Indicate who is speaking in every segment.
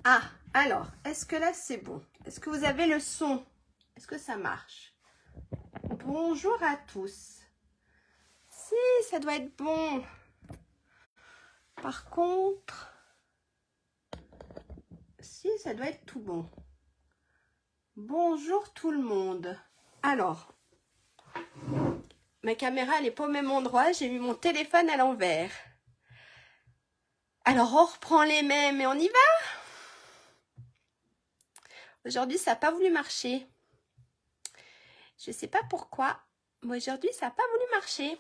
Speaker 1: Ah, alors, est-ce que là c'est bon? Est-ce que vous avez le son? Est-ce que ça marche? Bonjour à tous. Si, ça doit être bon. Par contre, si, ça doit être tout bon. Bonjour tout le monde. Alors, ma caméra elle n'est pas au même endroit, j'ai mis mon téléphone à l'envers. Alors on reprend les mêmes et on y va. Aujourd'hui ça n'a pas voulu marcher. Je ne sais pas pourquoi, mais aujourd'hui ça n'a pas voulu marcher.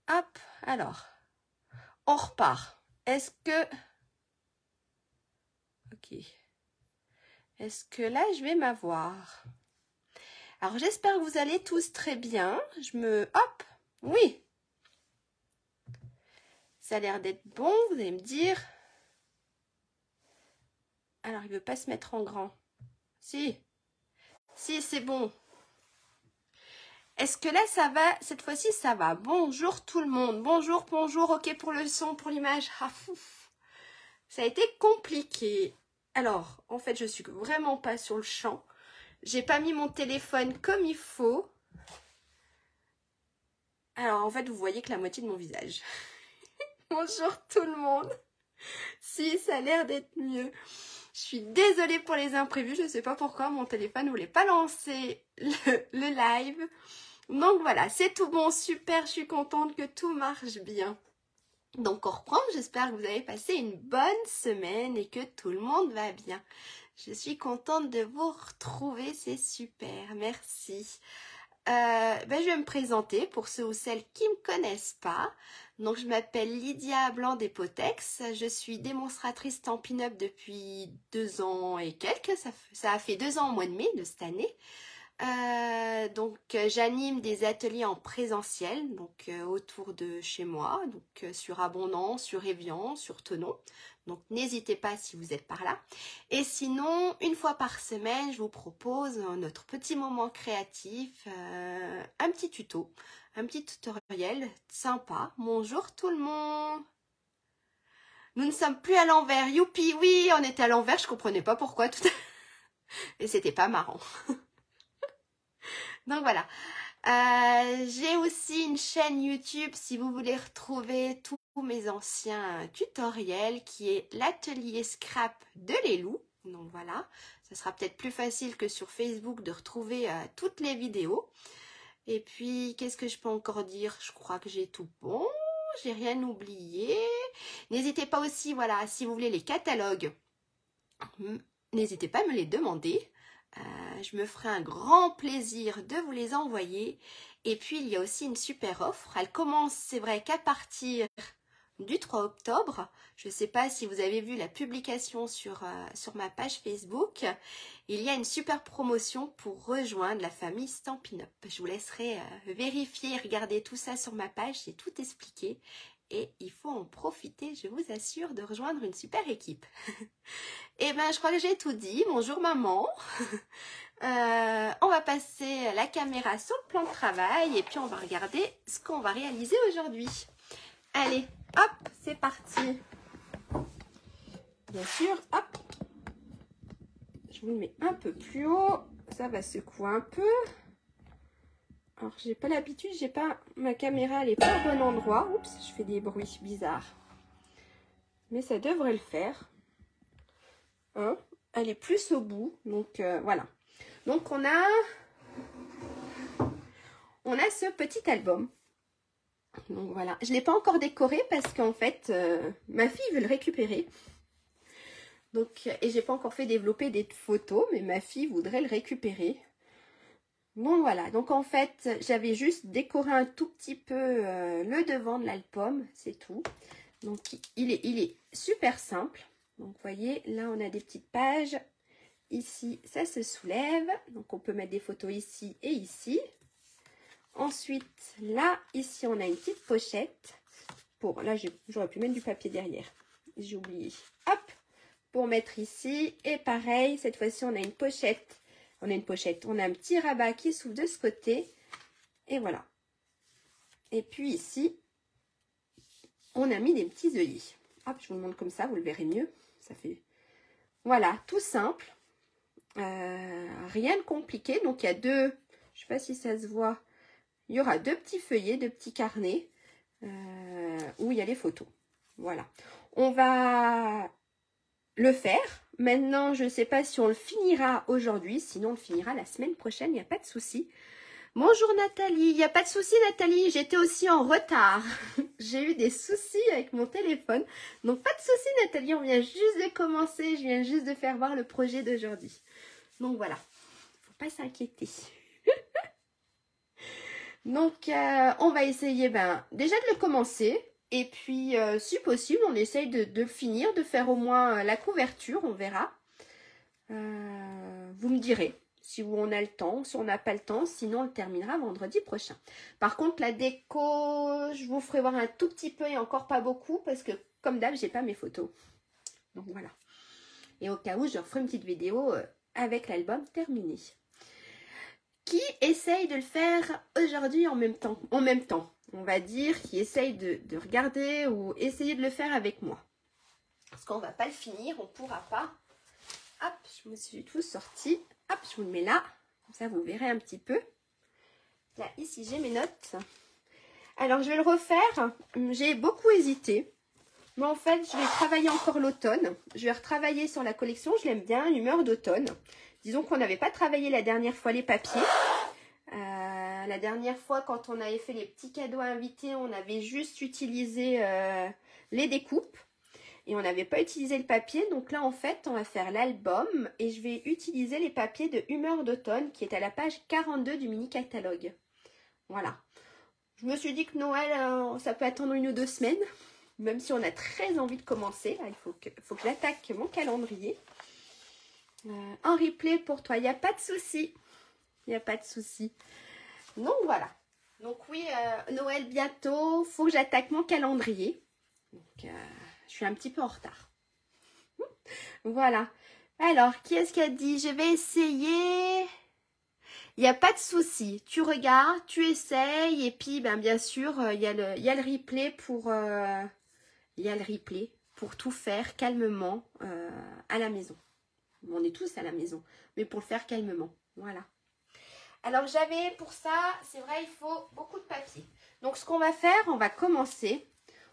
Speaker 1: Hop, alors, on repart. Est-ce que... Ok. Est-ce que là je vais m'avoir? Alors j'espère que vous allez tous très bien. Hop, oui. Ça a l'air d'être bon, vous allez me dire. Alors, il ne veut pas se mettre en grand. Si. Si, c'est bon. Est-ce que là, ça va? Cette fois-ci, ça va. Bonjour tout le monde. Bonjour, bonjour. Ok pour le son, pour l'image. Ah, fouf. Ça a été compliqué. Alors, en fait, je suis vraiment pas sur le champ. J'ai pas mis mon téléphone comme il faut. Alors, en fait, vous voyez que la moitié de mon visage. Bonjour tout le monde. Si, ça a l'air d'être mieux. Je suis désolée pour les imprévus, je ne sais pas pourquoi mon téléphone ne voulait pas lancer le live. Donc voilà, c'est tout bon, super, je suis contente que tout marche bien. Donc on reprend, j'espère que vous avez passé une bonne semaine et que tout le monde va bien. Je suis contente de vous retrouver, c'est super, merci. Je vais me présenter pour ceux ou celles qui ne me connaissent pas. Donc je m'appelle Lydia Blanc des Potex, je suis démonstratrice Stampin' Up depuis 2 ans et quelques, ça a fait 2 ans au mois de mai de cette année. J'anime des ateliers en présentiel, donc autour de chez moi, donc sur Abondance, sur Évian, sur Thonon. Donc n'hésitez pas si vous êtes par là. Et sinon, une fois par semaine, je vous propose notre petit moment créatif, un petit tuto, un petit tutoriel sympa. Bonjour tout le monde. Nous ne sommes plus à l'envers. Youpi, oui, on était à l'envers, je comprenais pas pourquoi tout à l'heure. Et c'était pas marrant. Donc voilà. J'ai aussi une chaîne YouTube si vous voulez retrouver tous mes anciens tutoriels qui est l'atelier scrap de Lélou. Donc voilà, ça sera peut-être plus facile que sur Facebook de retrouver toutes les vidéos. Et puis, qu'est-ce que je peux encore dire? Je crois que j'ai tout bon, j'ai rien oublié. N'hésitez pas aussi, voilà, si vous voulez les catalogues, n'hésitez pas à me les demander. Je me ferai un grand plaisir de vous les envoyer. Et puis, il y a aussi une super offre. Elle commence, c'est vrai, qu'à partir du 3 octobre. Je ne sais pas si vous avez vu la publication sur ma page Facebook. Il y a une super promotion pour rejoindre la famille Stampin' Up. Je vous laisserai vérifier et regarder tout ça sur ma page. J'ai tout expliqué. Et il faut en profiter, je vous assure, de rejoindre une super équipe. Et ben, je crois que j'ai tout dit. Bonjour maman. On va passer la caméra sur le plan de travail et puis on va regarder ce qu'on va réaliser aujourd'hui. Allez, hop, c'est parti. Bien sûr, hop. Je vous le mets un peu plus haut. Ça va secouer un peu. Alors, j'ai pas l'habitude, ma caméra, elle est pas au bon endroit. Oups, je fais des bruits bizarres. Mais ça devrait le faire. Hein, elle est plus au bout. Donc, voilà. Donc, on a ce petit album. Donc, voilà. Je ne l'ai pas encore décoré parce qu'en fait, ma fille veut le récupérer. Donc, et j'ai pas encore fait développer des photos, mais ma fille voudrait le récupérer. Bon voilà, donc en fait, j'avais juste décoré un tout petit peu le devant de l'album, c'est tout. Donc il est super simple. Donc vous voyez, là on a des petites pages. Ici, ça se soulève. Donc on peut mettre des photos ici et ici. Ensuite, là, ici, on a une petite pochette. Là, j'aurais pu mettre du papier derrière. J'ai oublié. Hop, pour mettre ici. Et pareil, cette fois-ci, on a une pochette. On a un petit rabat qui s'ouvre de ce côté. Et voilà. Et puis ici, on a mis des petits œillets. Hop, je vous le montre comme ça, vous le verrez mieux. Ça fait... Voilà, tout simple. Rien de compliqué. Donc, il y a deux... Je sais pas si ça se voit. Il y aura deux petits feuillets, deux petits carnets où il y a les photos. Voilà. On va le faire. Maintenant, je ne sais pas si on le finira aujourd'hui. Sinon, on le finira la semaine prochaine. Il n'y a pas de souci. Bonjour Nathalie. Il n'y a pas de souci Nathalie. J'étais aussi en retard. J'ai eu des soucis avec mon téléphone. Donc, pas de souci Nathalie. On vient juste de commencer. Je viens juste de faire voir le projet d'aujourd'hui. Donc, voilà. Faut pas s'inquiéter. Donc, on va essayer déjà de le commencer. Et puis, si possible, on essaye de le finir, de faire au moins la couverture, on verra. Vous me direz si on a le temps, si on n'a pas le temps, sinon on le terminera vendredi prochain. Par contre, la déco, je vous ferai voir un tout petit peu et encore pas beaucoup parce que, comme d'hab, j'ai pas mes photos. Donc, voilà. Et au cas où, je referai une petite vidéo avec l'album terminé. Qui essaye de le faire aujourd'hui en même temps, on va dire, qui essaye de regarder ou essayer de le faire avec moi. Parce qu'on ne va pas le finir, on ne pourra pas. Hop, je me suis tout sorti. Hop, je vous le mets là. Comme ça, vous verrez un petit peu. Là, ici, j'ai mes notes. Alors, je vais le refaire. J'ai beaucoup hésité. Mais en fait, je vais travailler encore l'automne. Je vais retravailler sur la collection. Je l'aime bien, humeur d'automne. Disons qu'on n'avait pas travaillé la dernière fois les papiers. La dernière fois, quand on avait fait les petits cadeaux invités, on avait juste utilisé les découpes. Et on n'avait pas utilisé le papier. Donc là, en fait, on va faire l'album. Et je vais utiliser les papiers de Humeur d'automne qui est à la page 42 du mini-catalogue. Voilà. Je me suis dit que Noël, ça peut attendre 1 ou 2 semaines. Même si on a très envie de commencer. Là, il faut que j'attaque mon calendrier. En replay pour toi, il n'y a pas de souci. Il n'y a pas de souci. Donc voilà. Donc oui, Noël bientôt. Faut que j'attaque mon calendrier. Donc je suis un petit peu en retard. Voilà. Alors, qui est-ce qui a dit? Je vais essayer. Il n'y a pas de souci. Tu regardes, tu essayes. Et puis, bien sûr, il y a le replay pour... il y a le replay pour tout faire calmement à la maison. On est tous à la maison, mais pour le faire calmement. Voilà. Alors, j'avais pour ça, c'est vrai, il faut beaucoup de papier. Donc, ce qu'on va faire, on va commencer.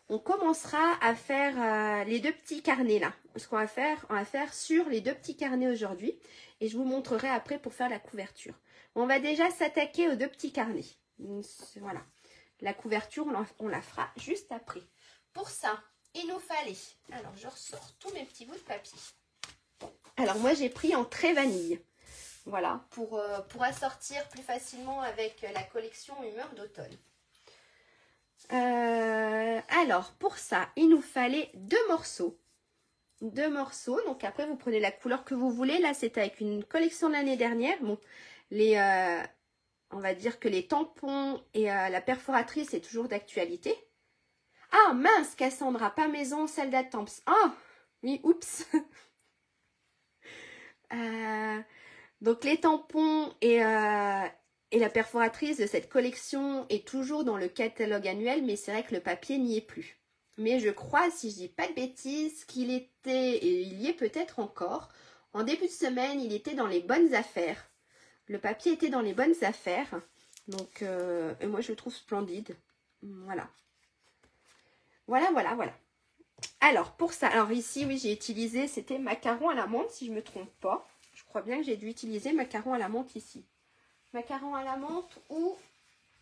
Speaker 1: On commencera à faire les deux petits carnets là. Ce qu'on va faire, on va faire sur les deux petits carnets aujourd'hui. Et je vous montrerai après pour faire la couverture. On va déjà s'attaquer aux deux petits carnets. Voilà. La couverture, on la fera juste après. Pour ça, il nous fallait... Alors, je ressors tous mes petits bouts de papier. Alors, moi, j'ai pris en trait vanille. Voilà, pour assortir plus facilement avec la collection Humeur d'automne. Alors, pour ça, il nous fallait 2 morceaux. 2 morceaux. Donc, après, vous prenez la couleur que vous voulez. Là, c'était avec une collection de l'année dernière. Bon, on va dire que les tampons et la perforatrice, c'est toujours d'actualité. Ah, mince, Cassandra, pas maison, salle d'attente. Oh, oui, oups. Donc, les tampons et la perforatrice de cette collection est toujours dans le catalogue annuel, mais c'est vrai que le papier n'y est plus. Mais je crois, si je dis pas de bêtises, qu'il était, et il y est peut-être encore, en début de semaine, il était dans les bonnes affaires. Le papier était dans les bonnes affaires. Donc, et moi, je le trouve splendide. Voilà. Voilà. Alors, pour ça, alors ici, oui, j'ai utilisé, c'était macaron à la menthe, si je ne me trompe pas. Je crois bien que j'ai dû utiliser macaron à la menthe ici. Macaron à la menthe ou,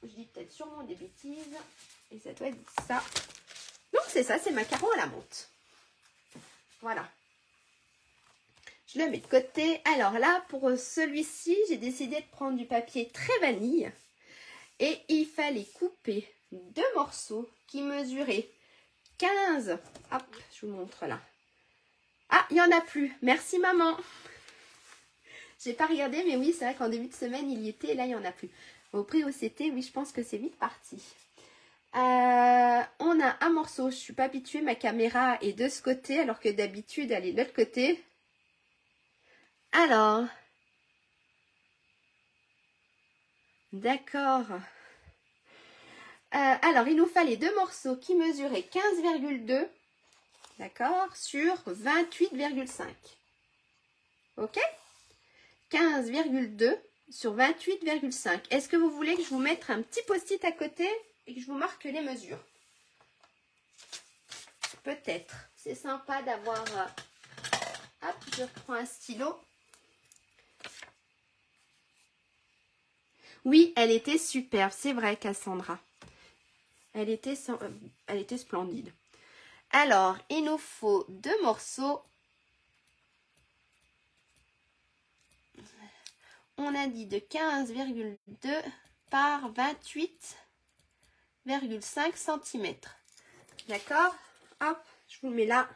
Speaker 1: je dis peut-être sûrement des bêtises, et ça doit être ça. Donc, c'est ça, c'est macaron à la menthe. Voilà. Je le mets de côté. Alors là, pour celui-ci, j'ai décidé de prendre du papier très vanille. Et il fallait couper 2 morceaux qui mesuraient 15. Hop, je vous montre là. Ah, il n'y en a plus. Merci maman. J'ai pas regardé, mais oui, c'est vrai qu'en début de semaine, il y était. Et là, il n'y en a plus. Au prix où c'était, oui, je pense que c'est vite parti. On a un morceau. Je ne suis pas habituée. Ma caméra est de ce côté, alors que d'habitude, elle est de l'autre côté. Alors. D'accord. Alors, il nous fallait deux morceaux qui mesuraient 15,2, d'accord, sur 28,5. Ok? 15,2 sur 28,5. Est-ce que vous voulez que je vous mette un petit post-it à côté et que je vous marque les mesures? Peut-être. C'est sympa d'avoir... hop, je reprends un stylo. Oui, elle était superbe. C'est vrai, Cassandra. Elle était splendide. Alors, il nous faut deux morceaux. On a dit de 15,2 par 28,5 cm. D'accord? Hop, je vous le mets là.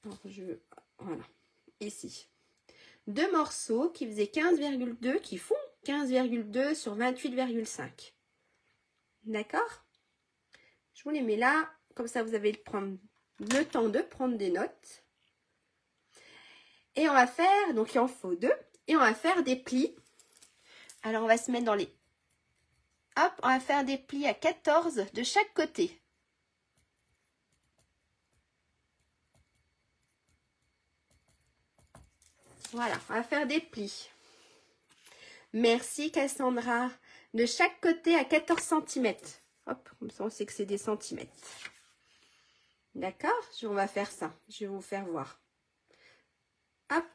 Speaker 1: Alors, voilà, ici. Deux morceaux qui faisaient 15,2, qui font 15,2 sur 28,5. D'accord? Je vous les mets là. Comme ça, vous avez le temps de prendre des notes. Et on va faire, donc il en faut deux. Et on va faire des plis. Alors, on va se mettre dans les... Hop, on va faire des plis à 14 de chaque côté. Voilà, on va faire des plis. Merci Cassandra. De chaque côté à 14 cm. Hop, comme ça on sait que c'est des centimètres. D'accord? On va faire ça. Je vais vous faire voir. Hop.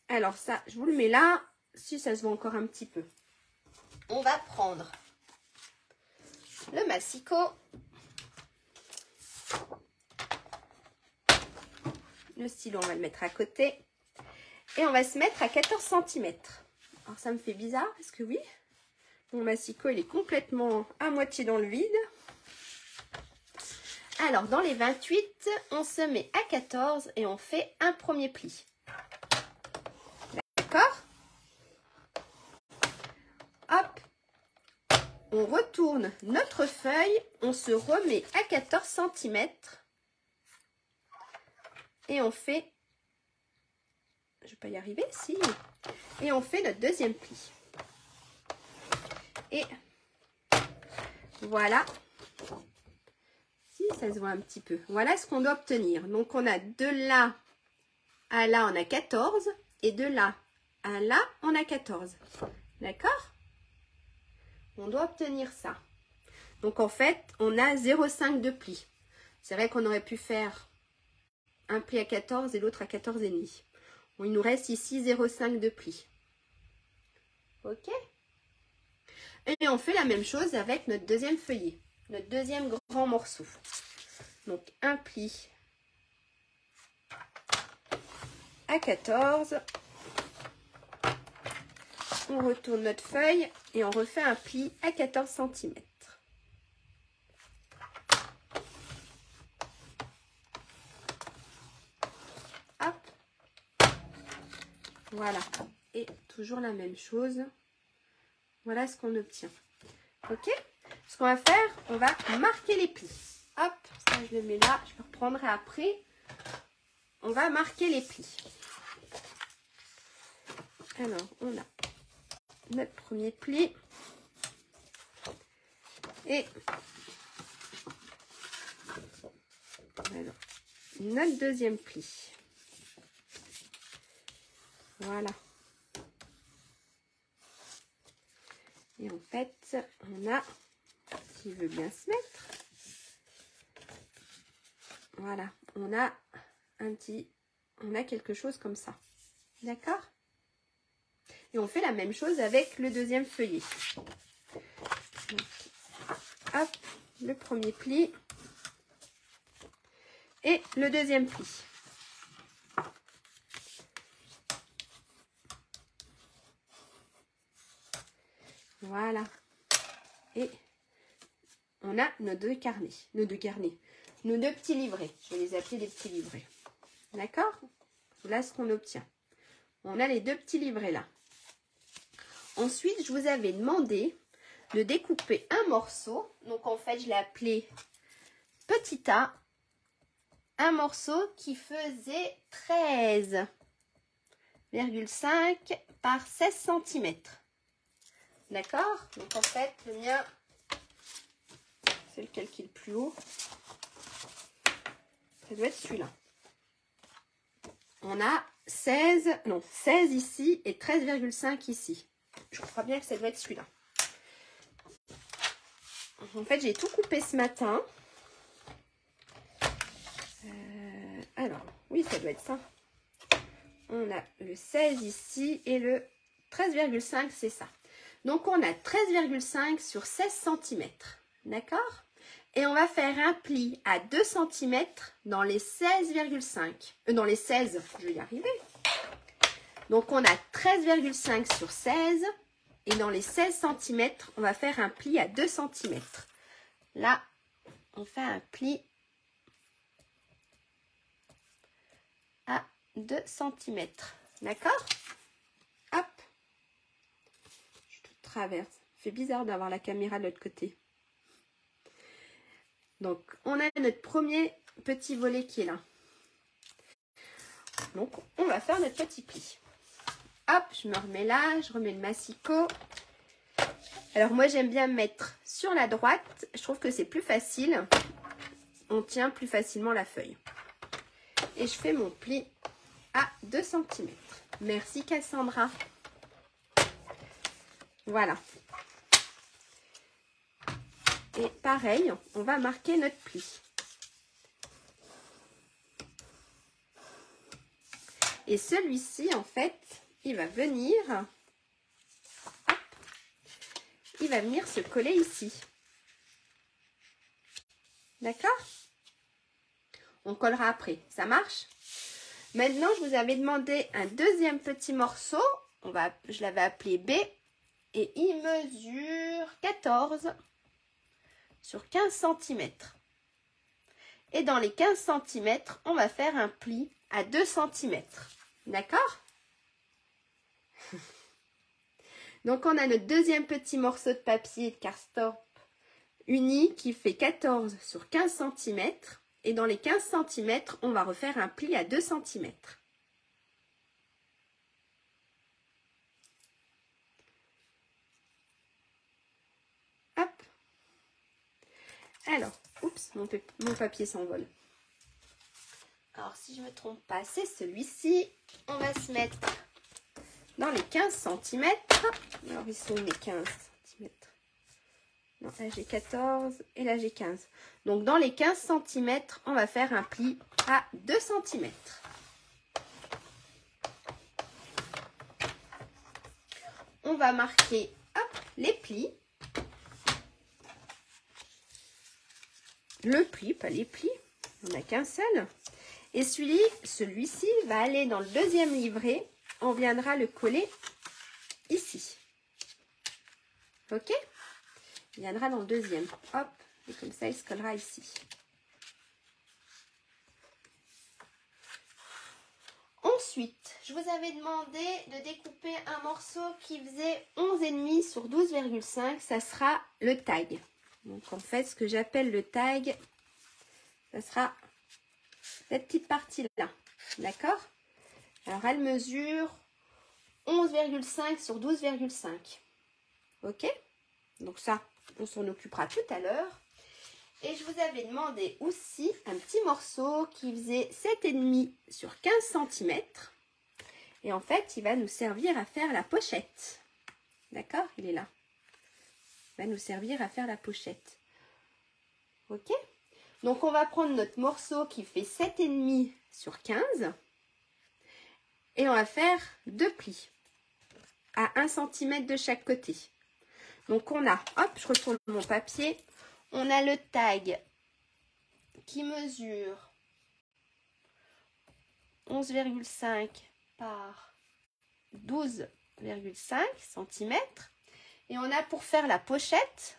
Speaker 1: Alors ça, je vous le mets là. Si ça se voit encore un petit peu. On va prendre le massicot. Le stylo, on va le mettre à côté. Et on va se mettre à 14 cm. Alors ça me fait bizarre, parce que oui, mon massicot, il est complètement à moitié dans le vide. Alors, dans les 28, on se met à 14 et on fait un premier pli. D'accord? Hop. On retourne notre feuille, on se remet à 14 cm. Et on fait... Je ne vais pas y arriver, si. Et on fait notre deuxième pli. Et voilà. Si, ça se voit un petit peu. Voilà ce qu'on doit obtenir. Donc, on a de là à là, on a 14. Et de là à là, on a 14. D'accord? On doit obtenir ça. Donc, en fait, on a 0,5 de pli. C'est vrai qu'on aurait pu faire un pli à 14 et l'autre à 14,5. Bon, il nous reste ici 0,5 de pli. Ok? Et on fait la même chose avec notre deuxième feuillet. Notre deuxième grand morceau. Donc, un pli à 14. On retourne notre feuille et on refait un pli à 14 cm. Hop. Voilà. Et toujours la même chose. Voilà ce qu'on obtient. Ok? Ce qu'on va faire, on va marquer les plis. Hop, ça je le mets là, je le reprendrai après. On va marquer les plis. Alors, on a notre premier pli. Et alors, notre deuxième pli. Voilà. Et en fait, on a, s'il veut bien se mettre, voilà, on a quelque chose comme ça. D'accord? Et on fait la même chose avec le deuxième feuillet. Donc, hop, le premier pli et le deuxième pli. Voilà. Et on a nos deux carnets. Nos deux petits livrets. Je vais les appeler des petits livrets. D'accord? Voilà ce qu'on obtient. On a les deux petits livrets là. Ensuite, je vous avais demandé de découper un morceau. Donc, en fait, je l'ai appelé petit A. Un morceau qui faisait 13,5 par 16 cm. D'accord? Donc, en fait, le mien, c'est lequel qui est le plus haut. Ça doit être celui-là. On a 16 ici et 13,5 ici. Je crois bien que ça doit être celui-là. En fait, j'ai tout coupé ce matin. Alors, oui, ça doit être ça. On a le 16 ici et le 13,5, c'est ça. Donc, on a 13,5 sur 16 cm. D'accord? Et on va faire un pli à 2 cm dans les 16,5. Dans les 16, je vais y arriver. Donc, on a 13,5 sur 16. Et dans les 16 cm, on va faire un pli à 2 cm. Là, on fait un pli à 2 cm. D'accord? Hop. Je suis toute traverse. Ça fait bizarre d'avoir la caméra de l'autre côté. Donc, on a notre premier petit volet qui est là. Donc, on va faire notre petit pli. Hop, je me remets là, je remets le massicot. Alors, moi, j'aime bien me mettre sur la droite. Je trouve que c'est plus facile. On tient plus facilement la feuille. Et je fais mon pli à 2 cm. Merci Cassandra. Voilà. Et pareil, on va marquer notre pli. Et celui-ci, en fait, il va venir, hop, il va venir se coller ici. D'accord? On collera après. Ça marche? Maintenant, je vous avais demandé un deuxième petit morceau. Je l'avais appelé B. Et il mesure 14 sur 15 cm. Et dans les 15 cm, on va faire un pli à 2 cm. D'accord? Donc, on a notre deuxième petit morceau de papier de cardstock uni qui fait 14 sur 15 cm. Et dans les 15 cm, on va refaire un pli à 2 cm. Hop. Alors, oups, mon papier s'envole. Alors, si je ne me trompe pas, c'est celui-ci. On va se mettre dans les 15 cm. Alors, ils sont mes 15 cm. Non, là, j'ai 14 et là, j'ai 15. Donc, dans les 15 cm, on va faire un pli à 2 cm. On va marquer hop, les plis. Le pli, pas les plis. On n'a qu'un seul. Et celui-ci va aller dans le deuxième livret. On viendra le coller ici. Ok? Il viendra dans le deuxième. Hop. Et comme ça, il se collera ici. Ensuite, je vous avais demandé de découper un morceau qui faisait 11,5 sur 12,5. Ça sera le tag. Donc, en fait, ce que j'appelle le tag, ça sera cette petite partie-là. D'accord? Alors, elle mesure 11,5 sur 12,5. Ok? Donc ça, on s'en occupera tout à l'heure. Et je vous avais demandé aussi un petit morceau qui faisait 7,5 sur 15 cm. Et en fait, il va nous servir à faire la pochette. D'accord? Il est là. Il va nous servir à faire la pochette. Ok? Donc, on va prendre notre morceau qui fait 7,5 sur 15. Et on va faire 2 plis à 1 cm de chaque côté. Donc, on a, hop, je retourne mon papier. On a le tag qui mesure 11,5 par 12,5 cm. Et on a pour faire la pochette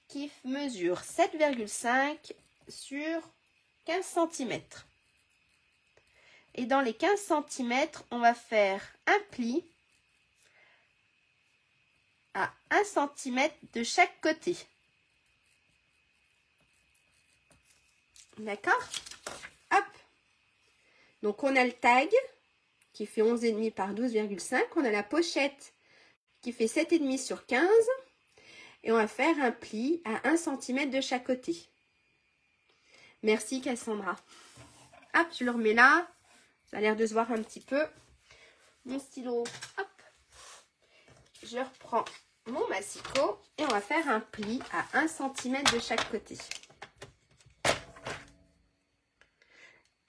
Speaker 1: qui mesure 7,5 sur 15 cm. Et dans les 15 cm, on va faire un pli à 1 cm de chaque côté. D'accord? Hop. Donc, on a le tag qui fait 11,5 par 12,5. On a la pochette qui fait 7,5 sur 15. Et on va faire un pli à 1 cm de chaque côté. Merci Cassandra. Hop, je le remets là. Ça a l'air de se voir un petit peu. Mon stylo, hop. Je reprends mon massicot et on va faire un pli à 1 cm de chaque côté.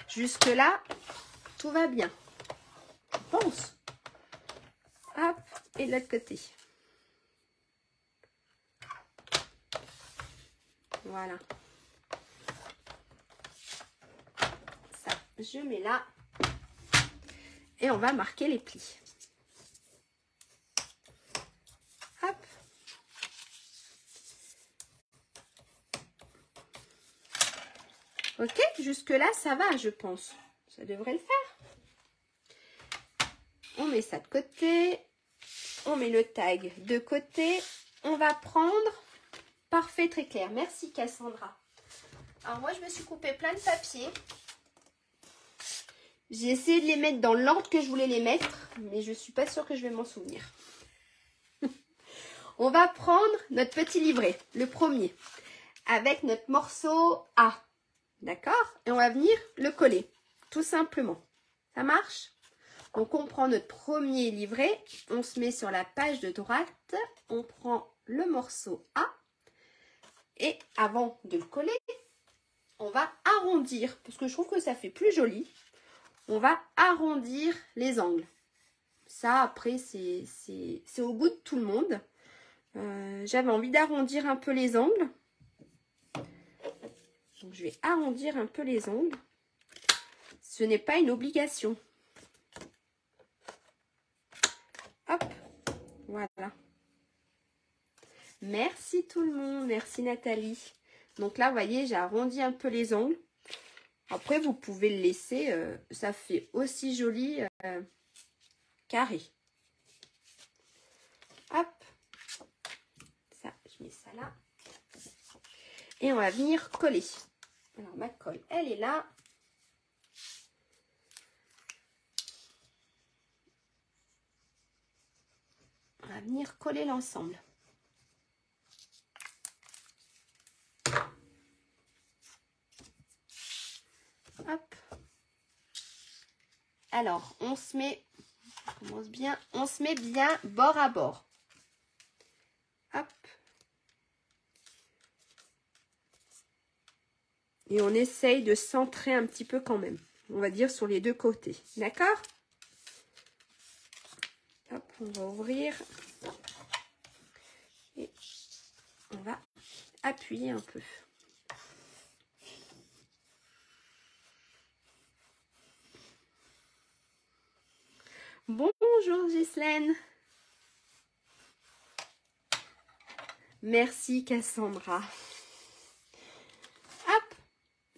Speaker 1: Jusque là, tout va bien. Je pense. Hop, et de l'autre côté. Voilà. Ça, je mets là. Et on va marquer les plis. Hop. Ok, jusque là, ça va, je pense. Ça devrait le faire. On met ça de côté. On met le tag de côté. On va prendre... Parfait, très clair. Merci Cassandra. Alors moi, je me suis coupé plein de papiers. J'ai essayé de les mettre dans l'ordre que je voulais les mettre, mais je ne suis pas sûre que je vais m'en souvenir. On va prendre notre petit livret, le premier, avec notre morceau A. D'accord? Et on va venir le coller, tout simplement. Ça marche? Donc on prend notre premier livret, on se met sur la page de droite, on prend le morceau A. Et avant de le coller, on va arrondir, parce que je trouve que ça fait plus joli. On va arrondir les angles. Ça, après, c'est au goût de tout le monde. J'avais envie d'arrondir un peu les angles. Donc, je vais arrondir un peu les angles. Ce n'est pas une obligation. Hop, voilà. Merci tout le monde, merci Nathalie. Donc là, vous voyez, j'ai arrondi un peu les ongles. Après, vous pouvez le laisser, ça fait aussi joli carré. Hop, ça, je mets ça là. Et on va venir coller. Alors, ma colle, elle est là. On va venir coller l'ensemble. Hop. Alors, on se met, on se met bien bord à bord. Hop. Et on essaye de centrer un petit peu quand même. On va dire sur les deux côtés. D'accord? Hop, on va ouvrir. Et on va appuyer un peu. Bonjour Ghislaine. Merci Cassandra. Hop.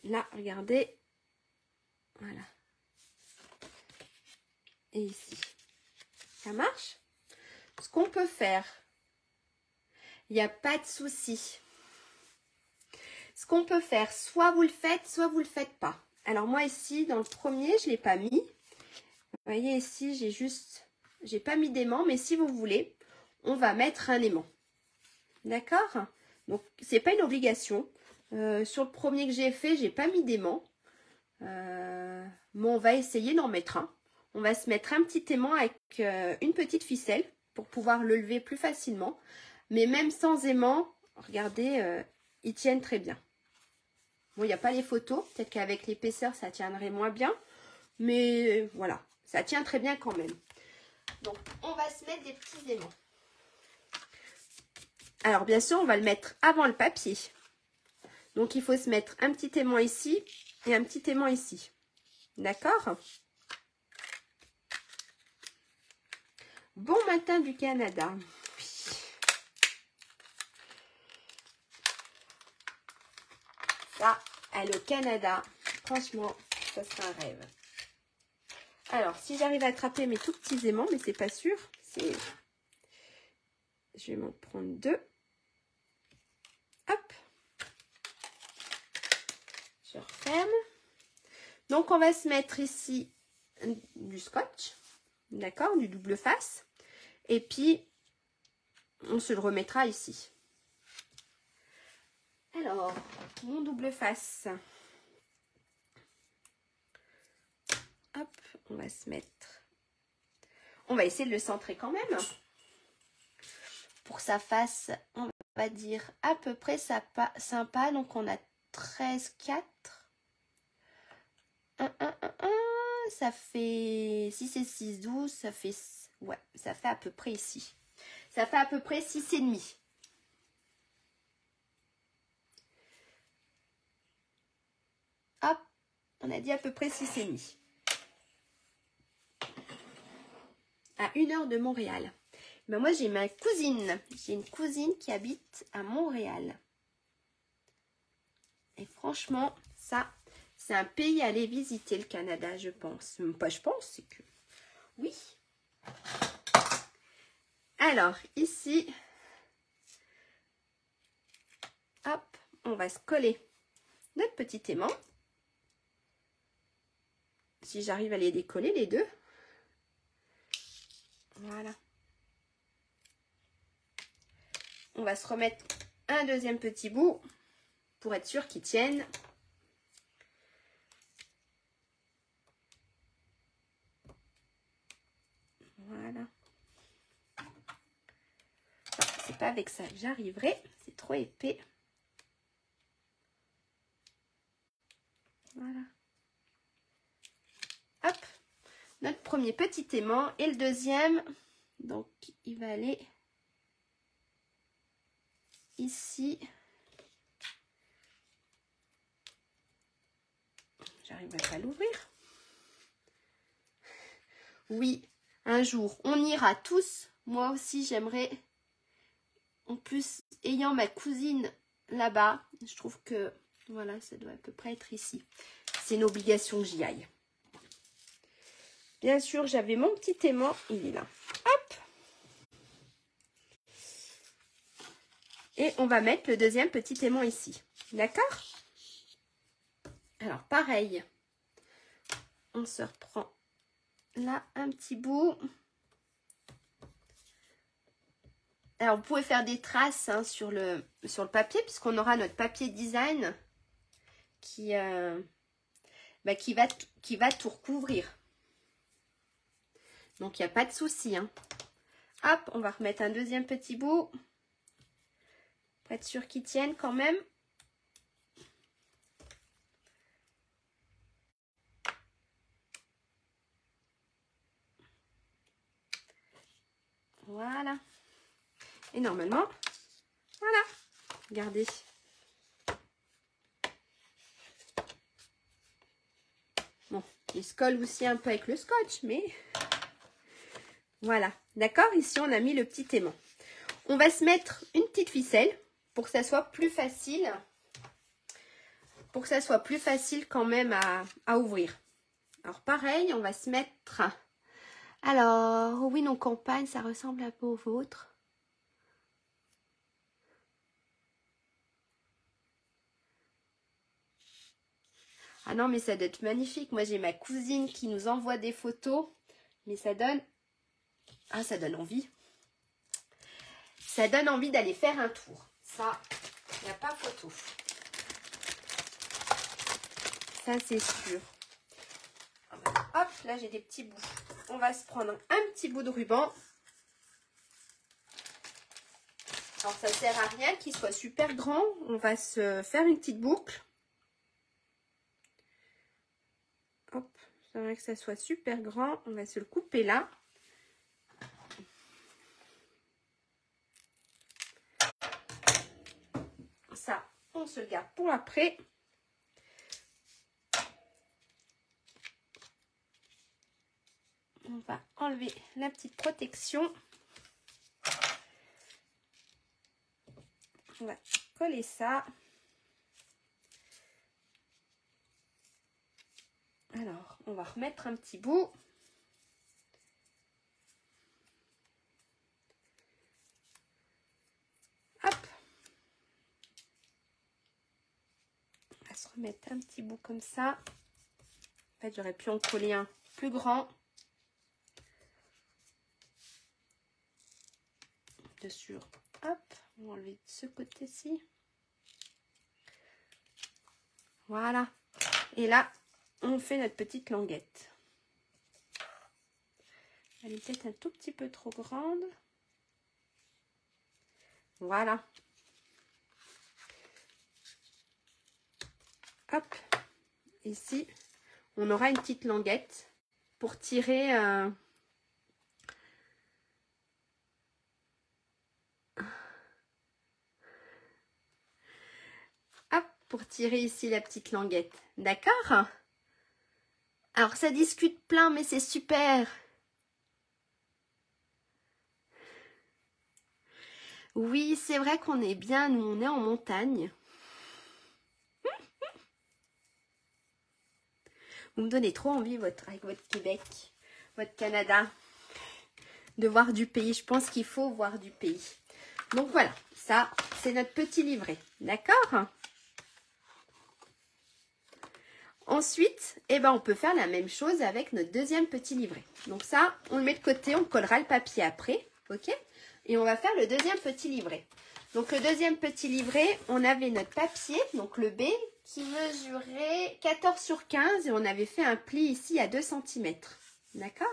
Speaker 1: Là, regardez. Voilà. Et ici. Ça marche? Ce qu'on peut faire, il n'y a pas de souci. Ce qu'on peut faire, soit vous le faites, soit vous ne le faites pas. Alors moi ici, dans le premier, je ne l'ai pas mis. Vous voyez ici, j'ai pas mis d'aimant, mais si vous voulez, on va mettre un aimant. D'accord? Donc, c'est pas une obligation. Sur le premier que j'ai fait, j'ai pas mis d'aimant. Mais on va essayer d'en mettre un. On va se mettre un petit aimant avec une petite ficelle pour pouvoir le lever plus facilement. Mais même sans aimant, regardez, ils tiennent très bien. Bon, il n'y a pas les photos. Peut-être qu'avec l'épaisseur, ça tiendrait moins bien. Mais voilà, ça tient très bien quand même. Donc, on va se mettre des petits aimants. Alors, bien sûr, on va le mettre avant le papier. Donc, il faut se mettre un petit aimant ici et un petit aimant ici. D'accord? Bon matin du Canada. Ça, aller au Canada, franchement, ça serait un rêve. Alors, si j'arrive à attraper mes tout petits aimants, mais c'est pas sûr, je vais m'en prendre deux. Hop. Je referme. Donc, on va se mettre ici du scotch, d'accord, du double face. Et puis, on se le remettra ici. Alors, mon double face. Hop, on va se mettre... On va essayer de le centrer quand même. Pour sa face, on va dire à peu près sympa. Donc, on a 13, 4. 1, 1, 1, 1. Ça fait 6 et 6, 12. Ça fait... Ouais, ça fait à peu près ici. Ça fait à peu près 6,5. Hop, on a dit à peu près 6,5. À 1 heure de Montréal. Ben moi, j'ai ma cousine. J'ai une cousine qui habite à Montréal. Et franchement, ça, c'est un pays à aller visiter, le Canada, je pense. Même pas, je pense, c'est que... Oui. Alors, ici, hop, on va se coller notre petit aimant. Si j'arrive à les décoller, les deux. Voilà. On va se remettre un deuxième petit bout pour être sûr qu'ils tiennent. Voilà. C'est pas avec ça que j'arriverai. C'est trop épais. Voilà. Hop. Notre premier petit aimant et le deuxième. Donc, il va aller ici. J'arriverai pas à l'ouvrir. Oui, un jour, on ira tous. Moi aussi, j'aimerais. En plus, ayant ma cousine là-bas, je trouve que, voilà, ça doit à peu près être ici. C'est une obligation que j'y aille. Bien sûr, j'avais mon petit aimant, il est là. Hop! Et on va mettre le deuxième petit aimant ici. D'accord? Alors, pareil. On se reprend là un petit bout. Alors, vous pouvez faire des traces hein, sur le papier, puisqu'on aura notre papier design qui va tout recouvrir. Donc, il n'y a pas de souci. Hein. Hop, on va remettre un deuxième petit bout. Pour être sûr qu'il tienne quand même. Voilà. Et normalement, voilà. Regardez. Bon, il se colle aussi un peu avec le scotch, mais... Voilà. D'accord? Ici, on a mis le petit aimant. On va se mettre une petite ficelle pour que ça soit plus facile. Pour que ça soit plus facile quand même à ouvrir. Alors, pareil, on va se mettre... Alors, oui, nos campagnes, ça ressemble un peu au vôtre. Ah non, mais ça doit être magnifique. Moi, j'ai ma cousine qui nous envoie des photos. Mais ça donne... Ah, ça donne envie. Ça donne envie d'aller faire un tour. Ça, il n'y a pas photo. Ça, c'est sûr. Hop, là, j'ai des petits bouts. On va se prendre un petit bout de ruban. Alors, ça sert à rien qu'il soit super grand. On va se faire une petite boucle. Hop, j'aimerais que ça soit super grand. On va se le couper là. Ça, on se le garde pour après. On va enlever la petite protection. On va coller ça. Alors, on va remettre un petit bout. Hop. On va se remettre un petit bout comme ça. En fait, j'aurais pu en coller un plus grand. dessus. Hop, on va enlever de ce côté-ci. Voilà. Et là, on fait notre petite languette. Elle est peut-être un tout petit peu trop grande. Voilà. Hop. Ici, on aura une petite languette pour tirer... Hop, pour tirer ici la petite languette. D'accord? Alors, ça discute plein, mais c'est super. Oui, c'est vrai qu'on est bien, nous, on est en montagne. Vous me donnez trop envie avec votre Québec, votre Canada, de voir du pays. Je pense qu'il faut voir du pays. Donc voilà, ça, c'est notre petit livret. D'accord? Ensuite, eh ben, on peut faire la même chose avec notre deuxième petit livret. Donc ça, on le met de côté, on collera le papier après. Ok? Et on va faire le deuxième petit livret. Donc le deuxième petit livret, on avait notre papier, donc le B, qui mesurait 14 sur 15 et on avait fait un pli ici à 2 cm. D'accord?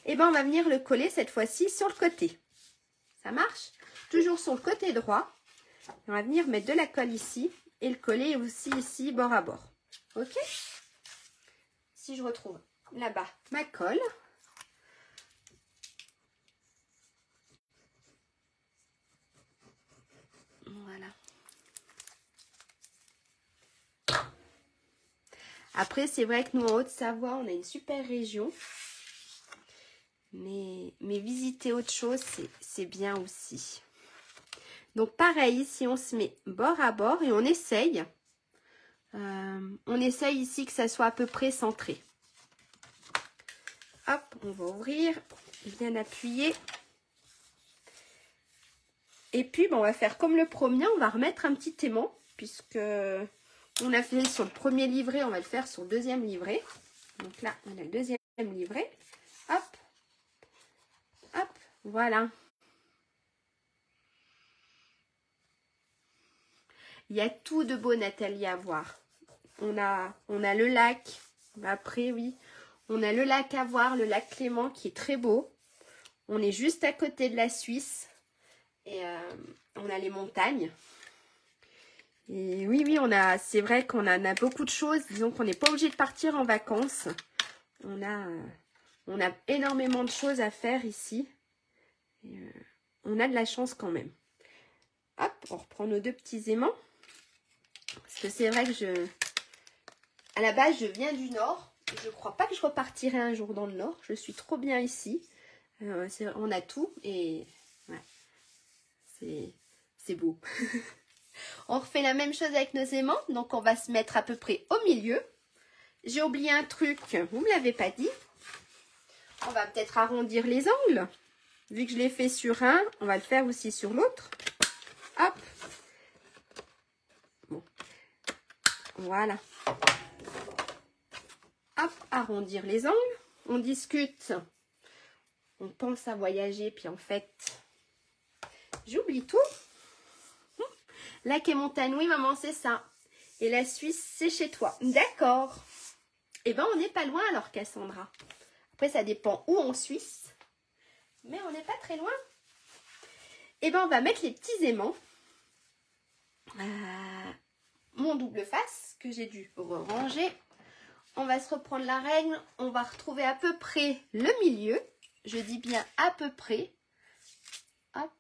Speaker 1: Et ben on va venir le coller cette fois-ci sur le côté. Ça marche? Toujours sur le côté droit. On va venir mettre de la colle ici et le coller aussi ici bord à bord. Ok? Si je retrouve là-bas ma colle. Voilà. Après, c'est vrai que nous, en Haute-Savoie, on a une super région. Mais visiter autre chose, c'est bien aussi. Donc, pareil, ici, on se met bord à bord et on essaye. On essaye ici que ça soit à peu près centré. Hop, on va ouvrir, bien appuyer. Et puis, bon, on va faire comme le premier, on va remettre un petit aimant, puisque on a fait sur le premier livret, on va le faire sur le deuxième livret. Donc là, on a le deuxième livret. Hop, hop, voilà. Il y a tout de beau, Nathalie, à voir. On a le lac. Après, oui, on a le lac à voir, le lac Clément qui est très beau. On est juste à côté de la Suisse. Et on a les montagnes. Et oui, c'est vrai qu'on en a beaucoup de choses. Disons qu'on n'est pas obligé de partir en vacances. On a énormément de choses à faire ici. Et, on a de la chance quand même. Hop, on reprend nos deux petits aimants. Parce que c'est vrai que à la base, je viens du Nord. Je ne crois pas que je repartirai un jour dans le Nord. Je suis trop bien ici. On a tout et ouais, c'est beau. On refait la même chose avec nos aimants. Donc, on va se mettre à peu près au milieu. J'ai oublié un truc. Vous ne me l'avez pas dit. On va peut-être arrondir les angles. Vu que je l'ai fait sur un, on va le faire aussi sur l'autre. Hop. Bon. Voilà. Hop, arrondir les angles. On discute. On pense à voyager, puis en fait, j'oublie tout. Lac et montagne, oui maman, c'est ça. Et la Suisse, c'est chez toi. D'accord. Eh ben, on n'est pas loin alors, Cassandra. Après, ça dépend où en Suisse. Mais on n'est pas très loin. Eh ben, on va mettre les petits aimants. Mon double face, que j'ai dû ranger. On va se reprendre la règle. On va retrouver à peu près le milieu. Je dis bien à peu près. Hop.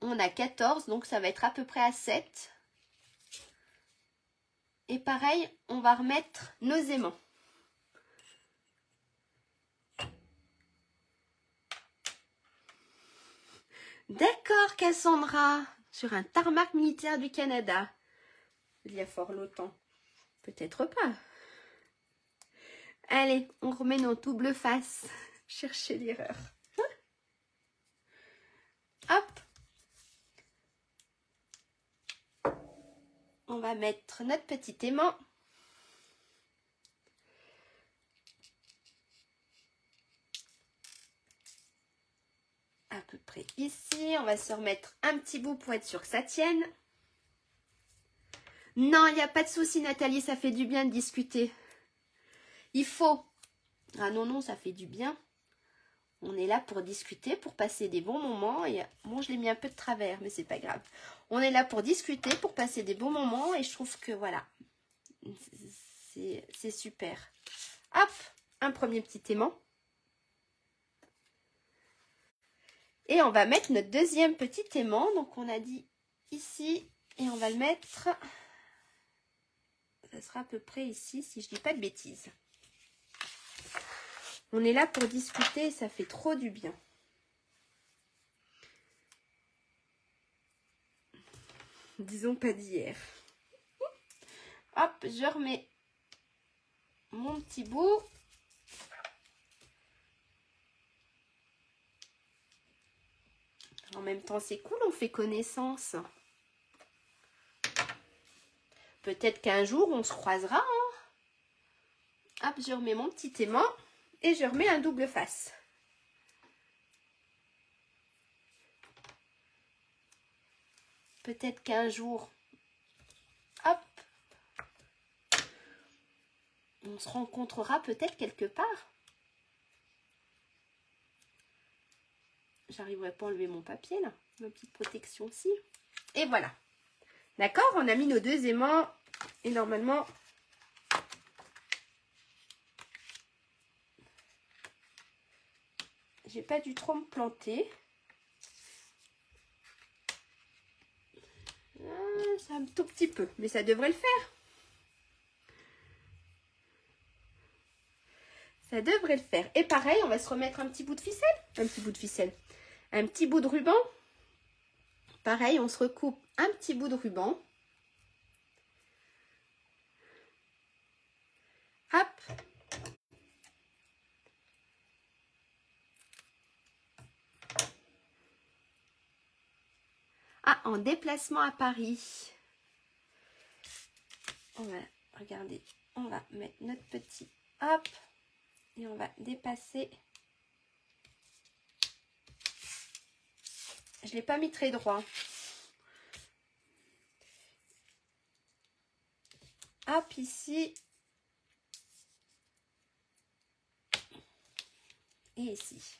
Speaker 1: On a 14, donc ça va être à peu près à 7. Et pareil, on va remettre nos aimants. D'accord, Cassandra. Sur un tarmac militaire du Canada. Il y a fort longtemps. Peut-être pas. Allez, on remet nos doubles faces. Cherchez l'erreur. Hop. On va mettre notre petit aimant. À peu peu près ici. On va se remettre un petit bout pour être sûr que ça tienne. Non, il n'y a pas de souci Nathalie, ça fait du bien de discuter. Il faut... Ah non, non, ça fait du bien. On est là pour discuter, pour passer des bons moments. Et bon, je l'ai mis un peu de travers, mais c'est pas grave. On est là pour discuter, pour passer des bons moments. Et je trouve que voilà, c'est super. Hop, un premier petit aimant. Et on va mettre notre deuxième petit aimant. Donc on a dit ici. Et on va le mettre... Ça sera à peu près ici, si je dis pas de bêtises. On est là pour discuter, ça fait trop du bien. Disons pas d'hier. Hop, je remets mon petit bout. En même temps, c'est cool, on fait connaissance. Peut-être qu'un jour, on se croisera. Hein. Hop, je remets mon petit aimant et je remets un double face. Peut-être qu'un jour, hop, on se rencontrera peut-être quelque part. J'arriverai pas à enlever mon papier là, ma petite protection aussi. Et voilà. D'accord, on a mis nos deux aimants et normalement, j'ai pas dû trop me planter. C'est un tout petit peu, mais ça devrait le faire. Ça devrait le faire. Et pareil, on va se remettre un petit bout de ficelle. Un petit bout de ficelle. Un petit bout de ruban. Pareil, on se recoupe un petit bout de ruban. Hop. Ah, en déplacement à Paris. On va, regardez, on va mettre notre petit, hop, et on va dépasser. Je ne l'ai pas mis très droit. Hop, ici. Et ici.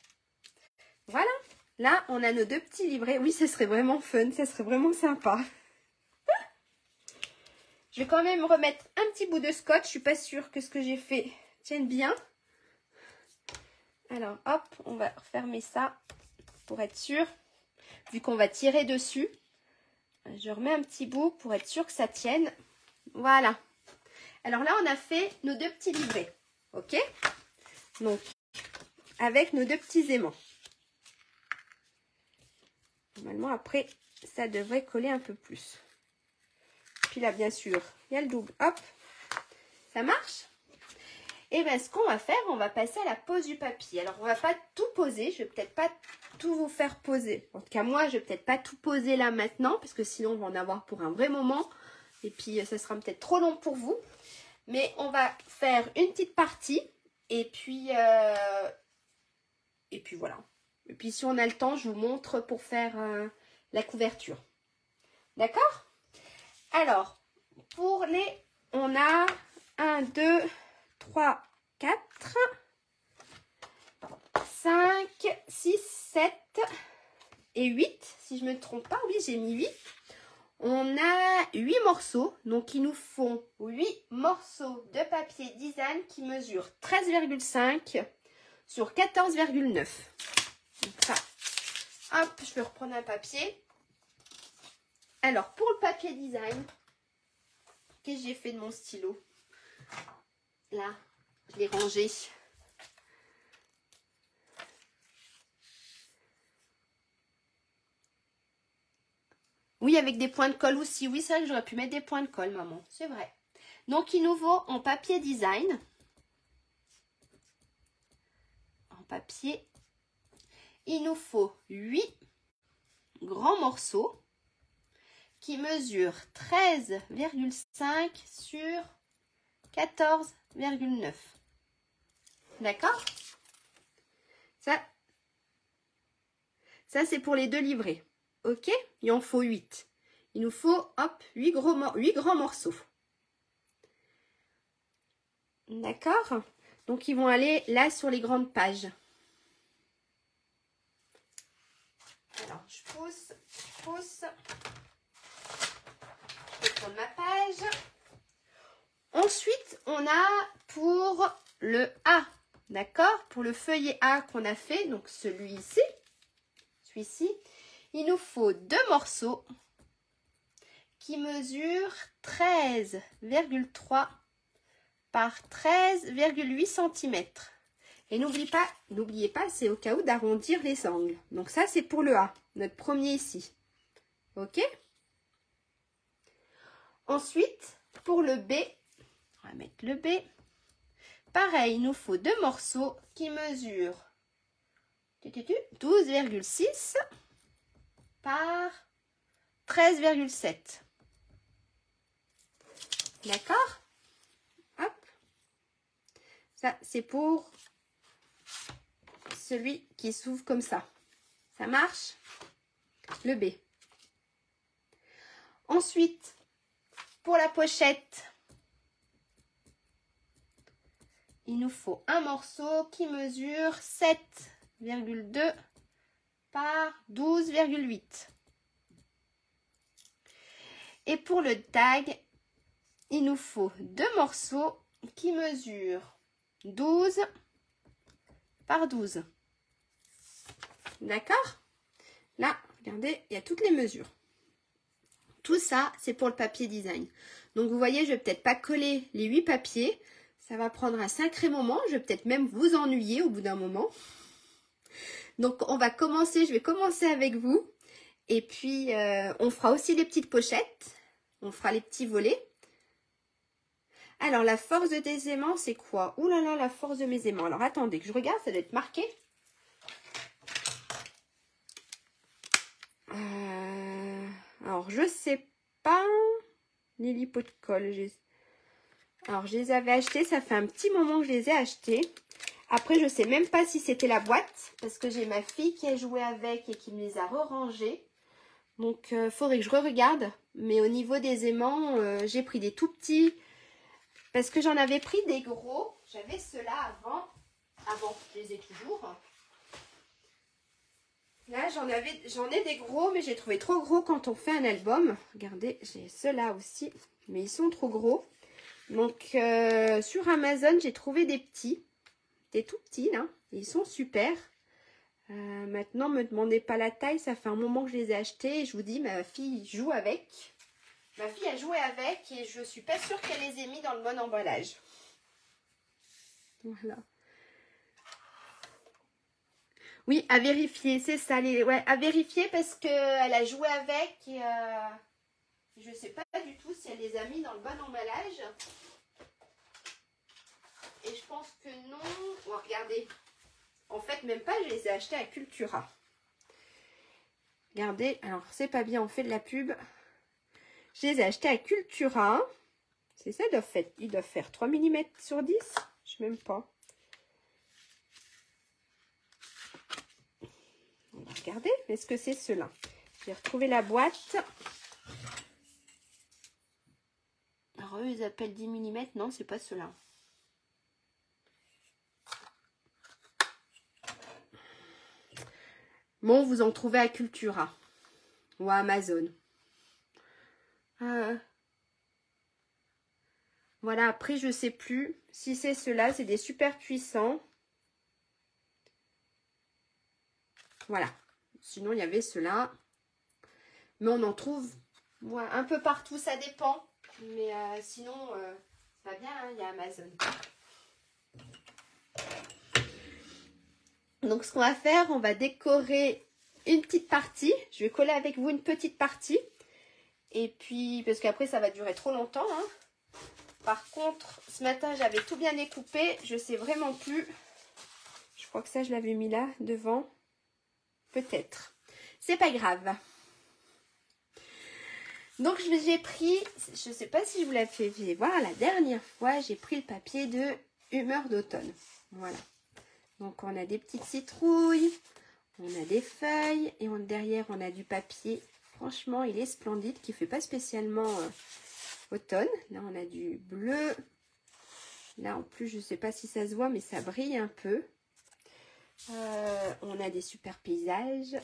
Speaker 1: Voilà. Là, on a nos deux petits livrets. Oui, ce serait vraiment fun. Ça serait vraiment sympa. Je vais quand même remettre un petit bout de scotch. Je suis pas sûre que ce que j'ai fait tienne bien. Alors, hop, on va refermer ça pour être sûr. Vu qu'on va tirer dessus, je remets un petit bout pour être sûr que ça tienne. Voilà. Alors là, on a fait nos deux petits livrets. Ok? Donc, avec nos deux petits aimants. Normalement, après, ça devrait coller un peu plus. Puis là, bien sûr, il y a le double. Hop, ça marche? Et bien, ce qu'on va faire, on va passer à la pose du papier. Alors, on va pas tout poser. Je vais peut-être pas tout vous faire poser. En tout cas, moi, je vais peut-être pas tout poser là maintenant, parce que sinon, on va en avoir pour un vrai moment. Et puis, ça sera peut-être trop long pour vous. Mais on va faire une petite partie. Et puis voilà. Et puis, si on a le temps, je vous montre pour faire la couverture. D'accord? Alors, pour les... On a 1, 2, 3, 4, 5, 6, 7 et 8. Si je ne me trompe pas, oui, j'ai mis 8. On a 8 morceaux. Donc, il nous faut 8 morceaux de papier design qui mesurent 13,5 sur 14,9. Donc ça, hop, je vais reprendre un papier. Alors, pour le papier design, qu'est-ce que j'ai fait de mon stylo? Là, je l'ai rangé. Oui, avec des points de colle aussi. Oui, c'est vrai que j'aurais pu mettre des points de colle, maman. C'est vrai. Donc, il nous vaut en papier design. En papier. Il nous faut 8 grands morceaux qui mesurent 13,5 sur 14,9. D'accord? Ça, c'est pour les 2 livrets. Ok? Il en faut 8. Il nous faut, hop, 8 grands morceaux. D'accord? Donc, ils vont aller là sur les grandes pages. Alors, je pousse. Je vais prendre ma page. Ensuite, on a pour le A, d'accord? Pour le feuillet A qu'on a fait, donc celui-ci, il nous faut 2 morceaux qui mesurent 13,3 par 13,8 cm. Et n'oubliez pas, c'est au cas où d'arrondir les angles. Donc ça, c'est pour le A, notre premier ici. Ok? Ensuite, pour le B, on va mettre le B. Pareil, il nous faut 2 morceaux qui mesurent 12,6 par 13,7. D'accord? Hop. Ça, c'est pour celui qui s'ouvre comme ça. Ça marche? Le B. Ensuite, pour la pochette, il nous faut un morceau qui mesure 7,2 par 12,8. Et pour le tag, il nous faut 2 morceaux qui mesurent 12 par 12. D'accord? Là, regardez, il y a toutes les mesures. Tout ça, c'est pour le papier design. Donc, vous voyez, je vais peut-être pas coller les 8 papiers. Ça va prendre un sacré moment. Je vais peut-être même vous ennuyer au bout d'un moment. Donc, je vais commencer avec vous. Et puis, on fera aussi les petites pochettes. On fera les petits volets. Alors, la force de tes aimants, c'est quoi? Ouh là là, la force de mes aimants. Alors, attendez que je regarde, ça doit être marqué. Alors, je sais pas. Les pots de colle. Alors, je les avais achetés. Ça fait un petit moment que je les ai achetés. Après, je sais même pas si c'était la boîte. Parce que j'ai ma fille qui a joué avec et qui me les a re-rangés. Donc, il faudrait que je re-regarde. Mais au niveau des aimants, j'ai pris des tout petits. Parce que j'en avais pris des gros. J'avais ceux-là avant. Je les ai toujours. Là, j'en ai des gros, mais j'ai trouvé trop gros quand on fait un album. Regardez, j'ai ceux-là aussi, mais ils sont trop gros. Donc, sur Amazon, j'ai trouvé des petits. Des tout petits, là. Ils sont super. Maintenant, ne me demandez pas la taille. Ça fait un moment que je les ai achetés. Et je vous dis, ma fille joue avec. Ma fille a joué avec et je suis pas sûre qu'elle les ait mis dans le bon emballage. Voilà. Oui, à vérifier, c'est ça. Ouais, à vérifier parce qu'elle a joué avec et je ne sais pas du tout si elle les a mis dans le bon emballage. Et je pense que non. Bon, regardez. En fait, même pas, je les ai achetés à Cultura. Regardez, alors c'est pas bien, on fait de la pub. Je les ai achetés à Cultura. C'est ça, ils doivent faire 3 mm sur 10. Je sais même pas. Regardez, est-ce que c'est ceux-là? J'ai retrouvé la boîte. Alors eux, ils appellent 10 mm. Non, c'est pas ceux-là. Bon, vous en trouvez à Cultura ou à Amazon. Voilà, après, je sais plus si c'est ceux-là. C'est des super puissants. Voilà. Sinon, il y avait ceux-là. Mais on en trouve un peu partout, ça dépend. Mais sinon, ça va bien, hein, il y a Amazon. Donc, ce qu'on va faire, on va décorer une petite partie. Je vais coller avec vous une petite partie. Et puis, parce qu'après, ça va durer trop longtemps. Hein. Par contre, ce matin, j'avais tout bien découpé. Je sais vraiment plus. Je crois que ça, je l'avais mis là, devant. Peut-être. C'est pas grave. Donc, j'ai pris, je sais pas si je vous l'ai fait voir la dernière fois, j'ai pris le papier de Humeur d'automne. Voilà. Donc, on a des petites citrouilles. On a des feuilles et derrière on a du papier. Franchement, il est splendide, qui fait pas spécialement automne. Là, on a du bleu. Là, en plus, je sais pas si ça se voit, mais ça brille un peu. On a des super paysages.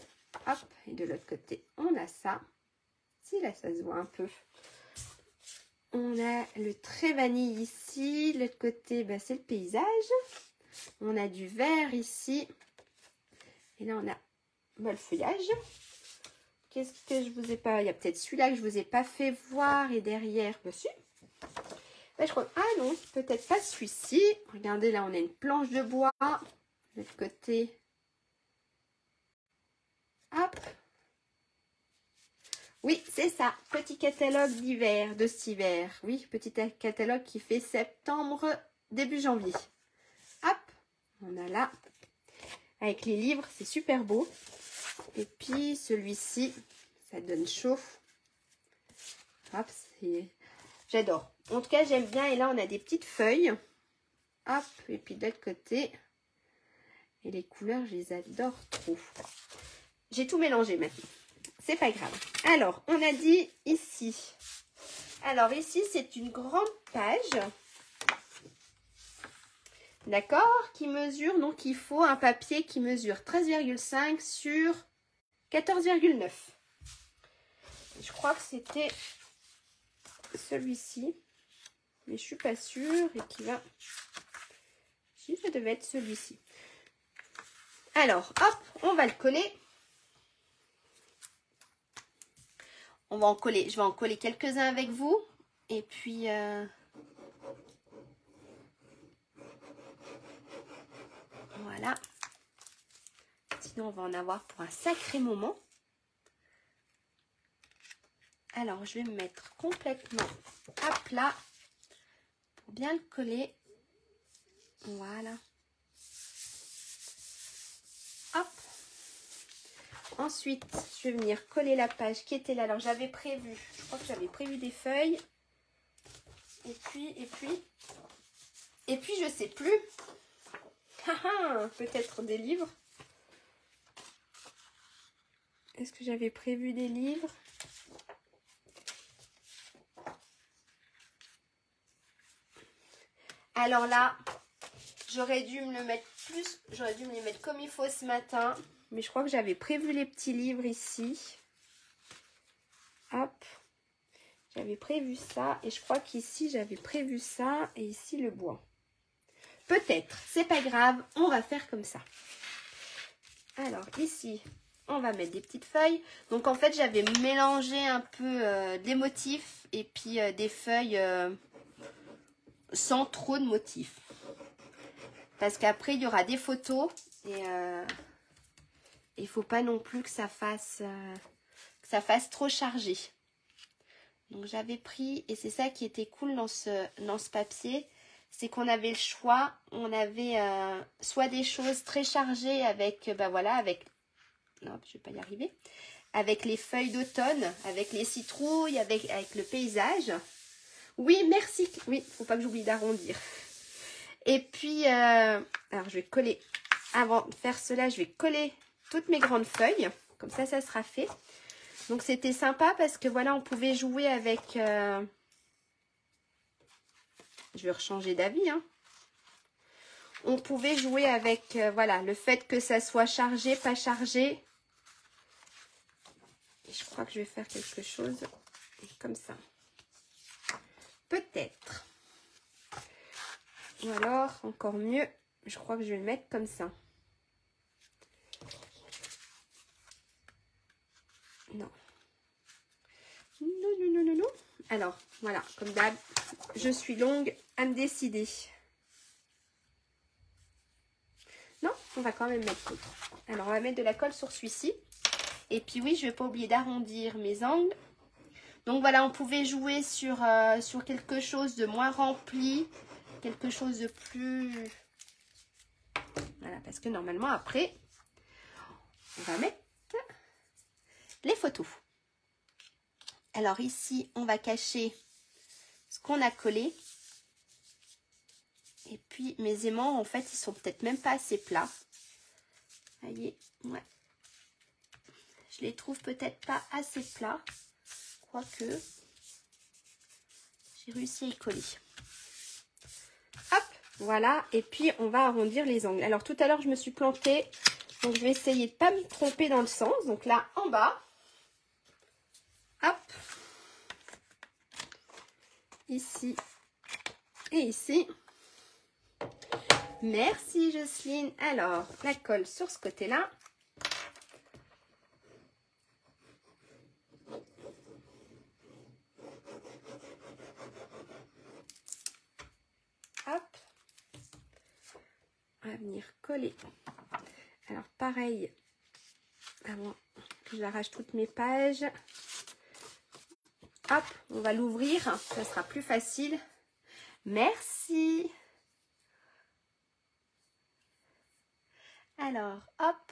Speaker 1: Hop, et de l'autre côté, on a ça. Si, là, ça se voit un peu. On a le trait vanille ici. De l'autre côté, bah, c'est le paysage. On a du vert ici. Et là, on a le feuillage. Qu'est-ce que je vous ai pas... Il y a peut-être celui-là que je vous ai pas fait voir. Et derrière, dessus. Ben, je crois... Ah non, peut-être pas celui-ci. Regardez, là, on a une planche de bois. De l'autre côté. Hop. Oui, c'est ça. Petit catalogue d'hiver, de cet hiver. Oui, petit catalogue qui fait septembre, début janvier. Hop. On a là. Avec les livres, c'est super beau. Et puis, celui-ci, ça donne chaud. Hop, c'est... J'adore. En tout cas, j'aime bien. Et là, on a des petites feuilles. Hop, et puis de l'autre côté. Et les couleurs, je les adore trop. J'ai tout mélangé maintenant. C'est pas grave. Alors, on a dit ici. Alors, ici, c'est une grande page. D'accord? Qui mesure, donc il faut un papier qui mesure 13,5 sur 14,9. Je crois que c'était celui-ci. Mais je suis pas sûre. Et qui va... Si, ça devait être celui-ci. Alors, hop, on va le coller. On va en coller. Je vais en coller quelques-uns avec vous. Et puis... Voilà. Sinon, on va en avoir pour un sacré moment. Alors, je vais me mettre complètement à plat pour bien le coller. Voilà. Hop. Ensuite, je vais venir coller la page qui était là. Alors, j'avais prévu, je crois que j'avais prévu des feuilles. Et puis, je sais plus. Peut-être des livres. Est-ce que j'avais prévu des livres? Alors là, j'aurais dû me le mettre plus, j'aurais dû me les mettre comme il faut ce matin. Mais je crois que j'avais prévu les petits livres ici. Hop. J'avais prévu ça. Et je crois qu'ici, j'avais prévu ça. Et ici, le bois. Peut-être. C'est pas grave. On va faire comme ça. Alors, ici, on va mettre des petites feuilles. Donc, en fait, j'avais mélangé un peu des motifs. Et puis, des feuilles sans trop de motifs. Parce qu'après, il y aura des photos. Et il ne faut pas non plus que ça fasse trop chargé. Donc j'avais pris, et c'est ça qui était cool dans ce papier, c'est qu'on avait le choix. On avait soit des choses très chargées avec, ben voilà, avec, non, je vais pas y arriver, avec les feuilles d'automne, avec les citrouilles, avec le paysage. Oui, merci. Oui, faut pas que j'oublie d'arrondir. Et puis, alors je vais coller, avant de faire cela, je vais coller toutes mes grandes feuilles. Comme ça, ça sera fait. Donc, c'était sympa parce que voilà, on pouvait jouer avec... Je vais rechanger d'avis. Hein. On pouvait jouer avec, voilà, le fait que ça soit chargé, pas chargé. Et je crois que je vais faire quelque chose comme ça. Peut-être. Ou alors, encore mieux, je crois que je vais le mettre comme ça. Non. Non. Alors, voilà, comme d'hab, je suis longue à me décider. Non, on va quand même mettre l'autre. Alors, on va mettre de la colle sur celui-ci. Et puis oui, je ne vais pas oublier d'arrondir mes angles. Donc voilà, on pouvait jouer sur quelque chose de moins rempli, quelque chose de plus... Voilà, parce que normalement, après, on va mettre les photos. Alors ici, on va cacher ce qu'on a collé. Et puis, mes aimants, en fait, ils sont peut-être même pas assez plats. Vous voyez, ouais. Je les trouve peut-être pas assez plats. Quoique, j'ai réussi à y coller. Hop, voilà. Et puis, on va arrondir les angles. Alors, tout à l'heure, je me suis plantée. Donc, je vais essayer de ne pas me tromper dans le sens. Donc là, en bas. Hop. Ici. Et ici. Merci Jocelyne. Alors, la colle sur ce côté-là. Hop. On va venir coller. Alors, pareil, avant que j'arrache toutes mes pages. Hop, on va l'ouvrir. Ça sera plus facile. Merci. Alors, hop.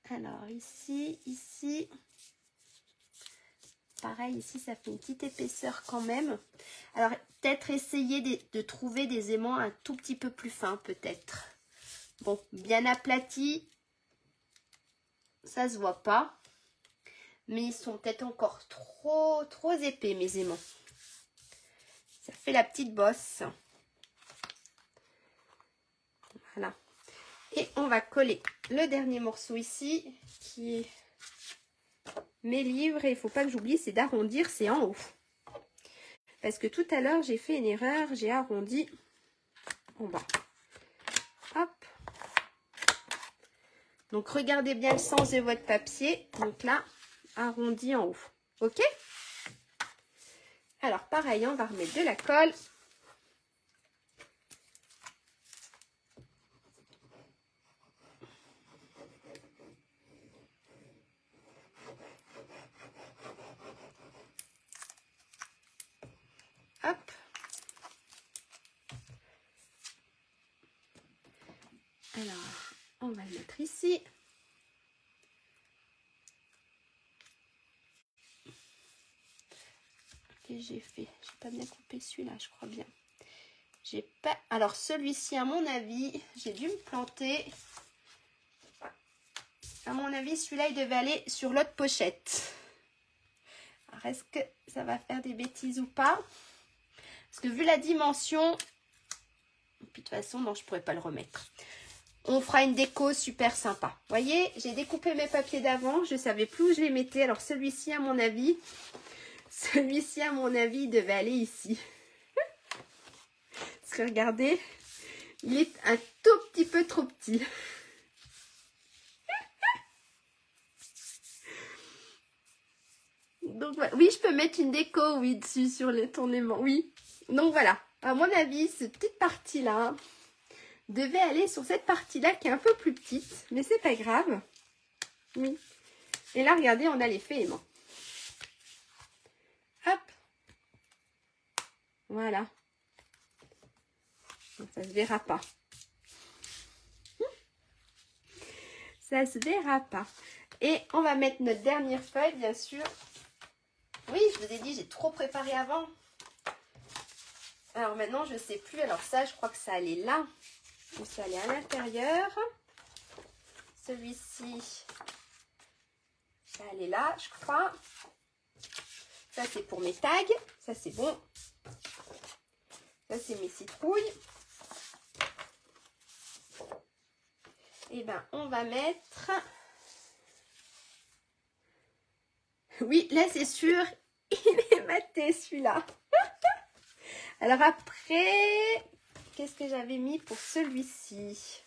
Speaker 1: Alors, ici. Pareil, ici, ça fait une petite épaisseur quand même. Alors, peut-être essayer de trouver des aimants un tout petit peu plus fins, peut-être. Bon, bien aplati, ça se voit pas. Mais ils sont peut-être encore trop épais, mes aimants. Ça fait la petite bosse. Voilà. Et on va coller le dernier morceau ici, qui est mes livres. Et il ne faut pas que j'oublie, c'est d'arrondir, c'est en haut. Parce que tout à l'heure, j'ai fait une erreur, j'ai arrondi en bas. Hop. Donc, regardez bien le sens de votre papier. Donc là, arrondi en haut. Ok? Alors, pareil, on va remettre de la colle. Hop. Alors, on va le mettre ici. J'ai fait, j'ai pas bien coupé celui-là, je crois bien. J'ai pas, alors celui-ci à mon avis, j'ai dû me planter. À mon avis, celui-là il devait aller sur l'autre pochette. Alors est-ce que ça va faire des bêtises ou pas? Parce que vu la dimension, et puis de toute façon non, je pourrais pas le remettre. On fera une déco super sympa. Vous voyez, j'ai découpé mes papiers d'avant, je savais plus où je les mettais. Alors celui-ci à mon avis, il devait aller ici. Parce que regardez, il est un tout petit peu trop petit. Donc voilà. Oui, je peux mettre une déco, oui, dessus sur les tournements, oui. Donc voilà, à mon avis, cette petite partie-là devait aller sur cette partie-là qui est un peu plus petite, mais c'est pas grave. Oui. Et là, regardez, on a l'effet aimant. Hop. Voilà. Donc, ça se verra pas. Ça se verra pas. Et on va mettre notre dernière feuille, bien sûr. Oui, je vous ai dit, j'ai trop préparé avant. Alors maintenant, je ne sais plus. Alors ça, je crois que ça allait là. Ou ça allait à l'intérieur. Celui-ci, ça allait là, je crois. Ça, c'est pour mes tags. Ça, c'est bon. Ça, c'est mes citrouilles. Et ben, on va mettre... Oui, là, c'est sûr, il est maté, celui-là. Alors après, qu'est-ce que j'avais mis pour celui-ci?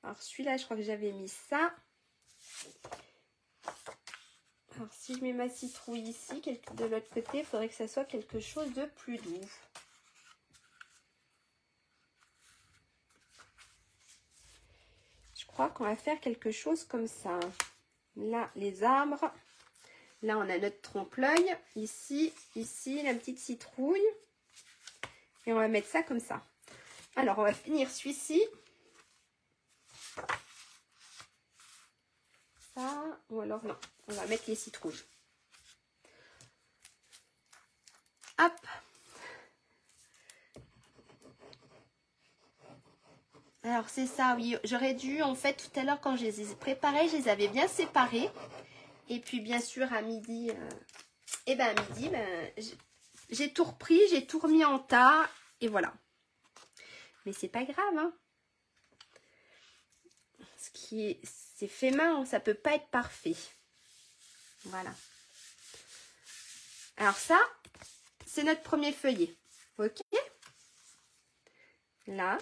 Speaker 1: Alors celui-là, je crois que j'avais mis ça. Alors si je mets ma citrouille ici, de l'autre côté, il faudrait que ça soit quelque chose de plus doux. Je crois qu'on va faire quelque chose comme ça. Là, les arbres. Là, on a notre trompe-l'œil. Ici, la petite citrouille. Et on va mettre ça comme ça. Alors, on va finir celui-ci. Ça, ou alors non. On va mettre les citrouilles. Hop. Alors, Alors c'est ça, oui. J'aurais dû, en fait, tout à l'heure quand je les ai préparés, je les avais bien séparés. Et puis bien sûr à midi, j'ai tout repris, j'ai tout remis en tas. Et voilà. Mais c'est pas grave, hein. C'est fait main, ça peut pas être parfait. Voilà. Alors ça, c'est notre premier feuillet. Ok? Là,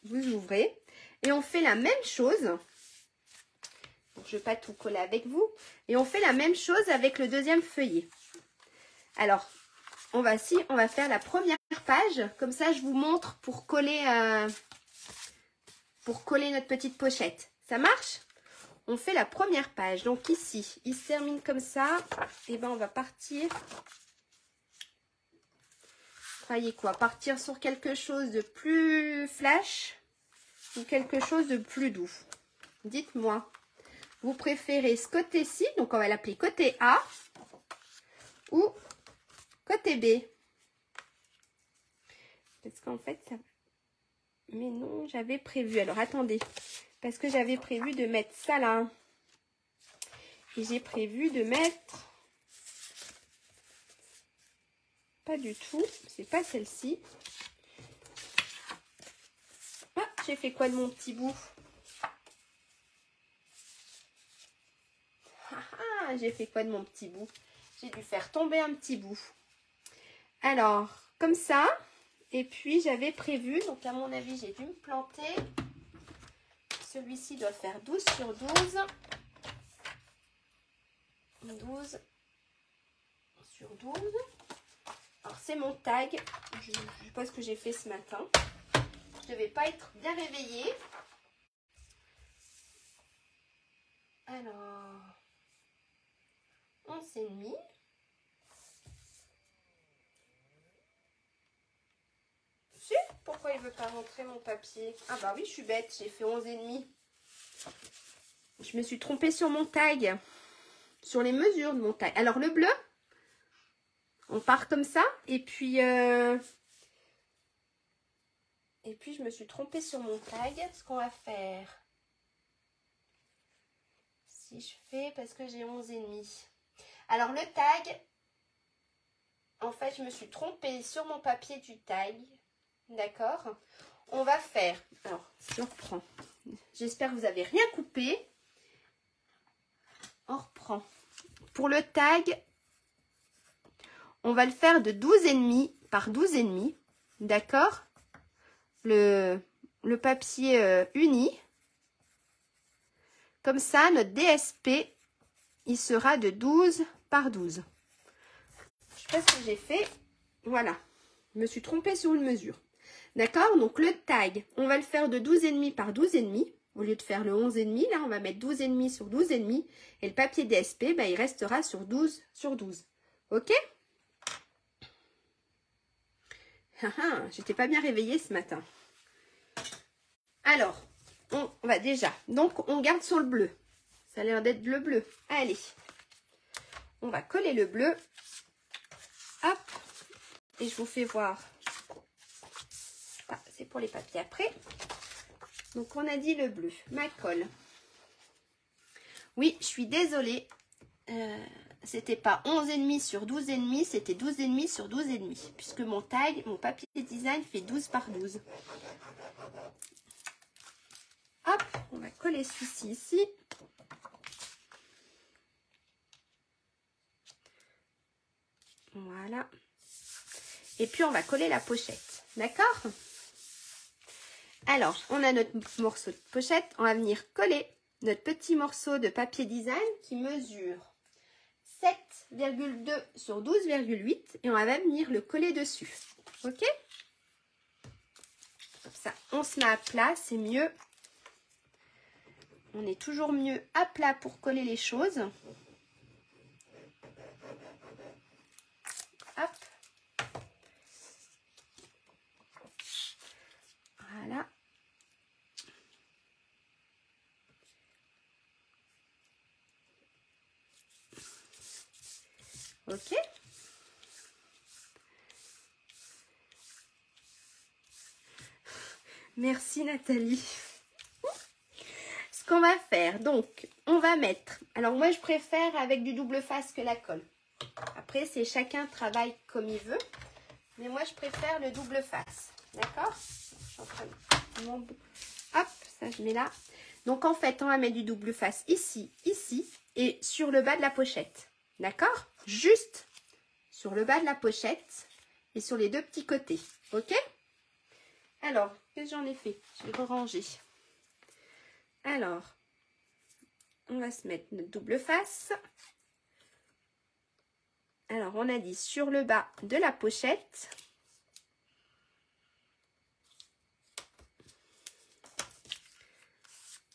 Speaker 1: vous ouvrez. Et on fait la même chose. Donc, je ne vais pas tout coller avec vous. Et on fait la même chose avec le deuxième feuillet. Alors, on va faire la première page. Comme ça, je vous montre pour coller notre petite pochette. Ça marche? On fait la première page. Donc ici, il se termine comme ça. Et ben, on va partir. Croyez quoi? Partir sur quelque chose de plus flash ou quelque chose de plus doux? Dites-moi. Vous préférez ce côté-ci, donc on va l'appeler côté A, ou côté B? Parce qu'en fait, ça... Mais non, j'avais prévu. Alors, attendez. Parce que j'avais prévu de mettre ça là. Et j'ai prévu de mettre... Pas du tout. C'est pas celle-ci. Ah, j'ai fait quoi de mon petit bout? Ah, j'ai fait quoi de mon petit bout? J'ai dû faire tomber un petit bout. Alors, comme ça. Et puis, j'avais prévu, donc à mon avis, j'ai dû me planter. Celui-ci doit faire 12 sur 12. 12 sur 12. Alors, c'est mon tag. Je ne sais pas ce que j'ai fait ce matin. Je ne devais pas être bien réveillée. Alors, 11,5. Pourquoi il ne veut pas rentrer mon papier? Ah bah oui, je suis bête, j'ai fait 11,5. Je me suis trompée sur mon tag. Sur les mesures de mon tag. Alors le bleu, on part comme ça. Et puis je me suis trompée sur mon tag. Ce qu'on va faire, si je fais, parce que j'ai 11,5. Alors le tag, en fait, je me suis trompée sur mon papier du tag. D'accord? On va faire, alors je reprends. J'espère que vous n'avez rien coupé. On reprend. Pour le tag, on va le faire de 12,5 par 12,5. D'accord? Le papier uni. Comme ça, notre DSP, il sera de 12 par 12. Je sais pas ce que j'ai fait. Voilà. Je me suis trompée sur une mesure. D'accord? Donc, le tag, on va le faire de 12,5 par 12,5. Au lieu de faire le 11,5, là, on va mettre 12,5 sur 12,5. Et le papier DSP, bah, il restera sur 12 sur 12. OK? J'étais pas bien réveillée ce matin. Alors, on va déjà. Donc, on garde sur le bleu. Ça a l'air d'être bleu. Allez. On va coller le bleu. Hop. Et je vous fais voir. Ah, c'est pour les papiers après. Donc, on a dit le bleu. Ma colle. Oui, je suis désolée. C'était pas 11,5 sur 12,5. C'était 12,5 sur 12,5. Puisque mon tag, mon papier design fait 12 par 12. Hop, on va coller celui-ci ici. Voilà. Et puis, on va coller la pochette. D'accord? Alors, on a notre morceau de pochette. On va venir coller notre petit morceau de papier design qui mesure 7,2 sur 12,8. Et on va venir le coller dessus. OK? Comme ça, on se met à plat. C'est mieux. On est toujours mieux à plat pour coller les choses. Hop. Voilà. OK. Merci Nathalie. qu'on va faire, donc, on va mettre... Alors, moi, je préfère avec du double face que la colle. Après, c'est chacun travaille comme il veut. Mais moi, je préfère le double face. D'accord? Hop, ça, je mets là. Donc, en fait, on va mettre du double face ici, ici et sur le bas de la pochette. D'accord? Juste sur le bas de la pochette et sur les deux petits côtés. Ok? Alors, qu'est-ce que j'en ai fait? Je vais ranger. Alors, on va se mettre notre double face. Alors, on a dit sur le bas de la pochette.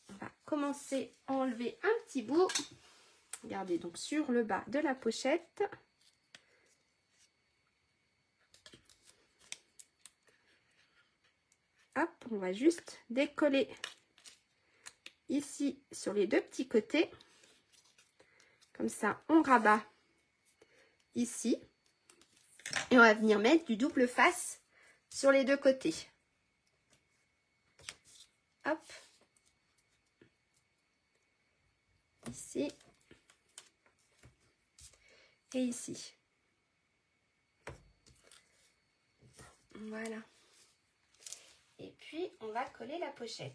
Speaker 1: On va commencer à enlever un petit bout. Regardez, donc sur le bas de la pochette. Hop, on va juste décoller ici sur les deux petits côtés. Comme ça, on rabat ici. Et on va venir mettre du double face sur les deux côtés. Hop. Ici. Et ici. Voilà. Et puis, on va coller la pochette.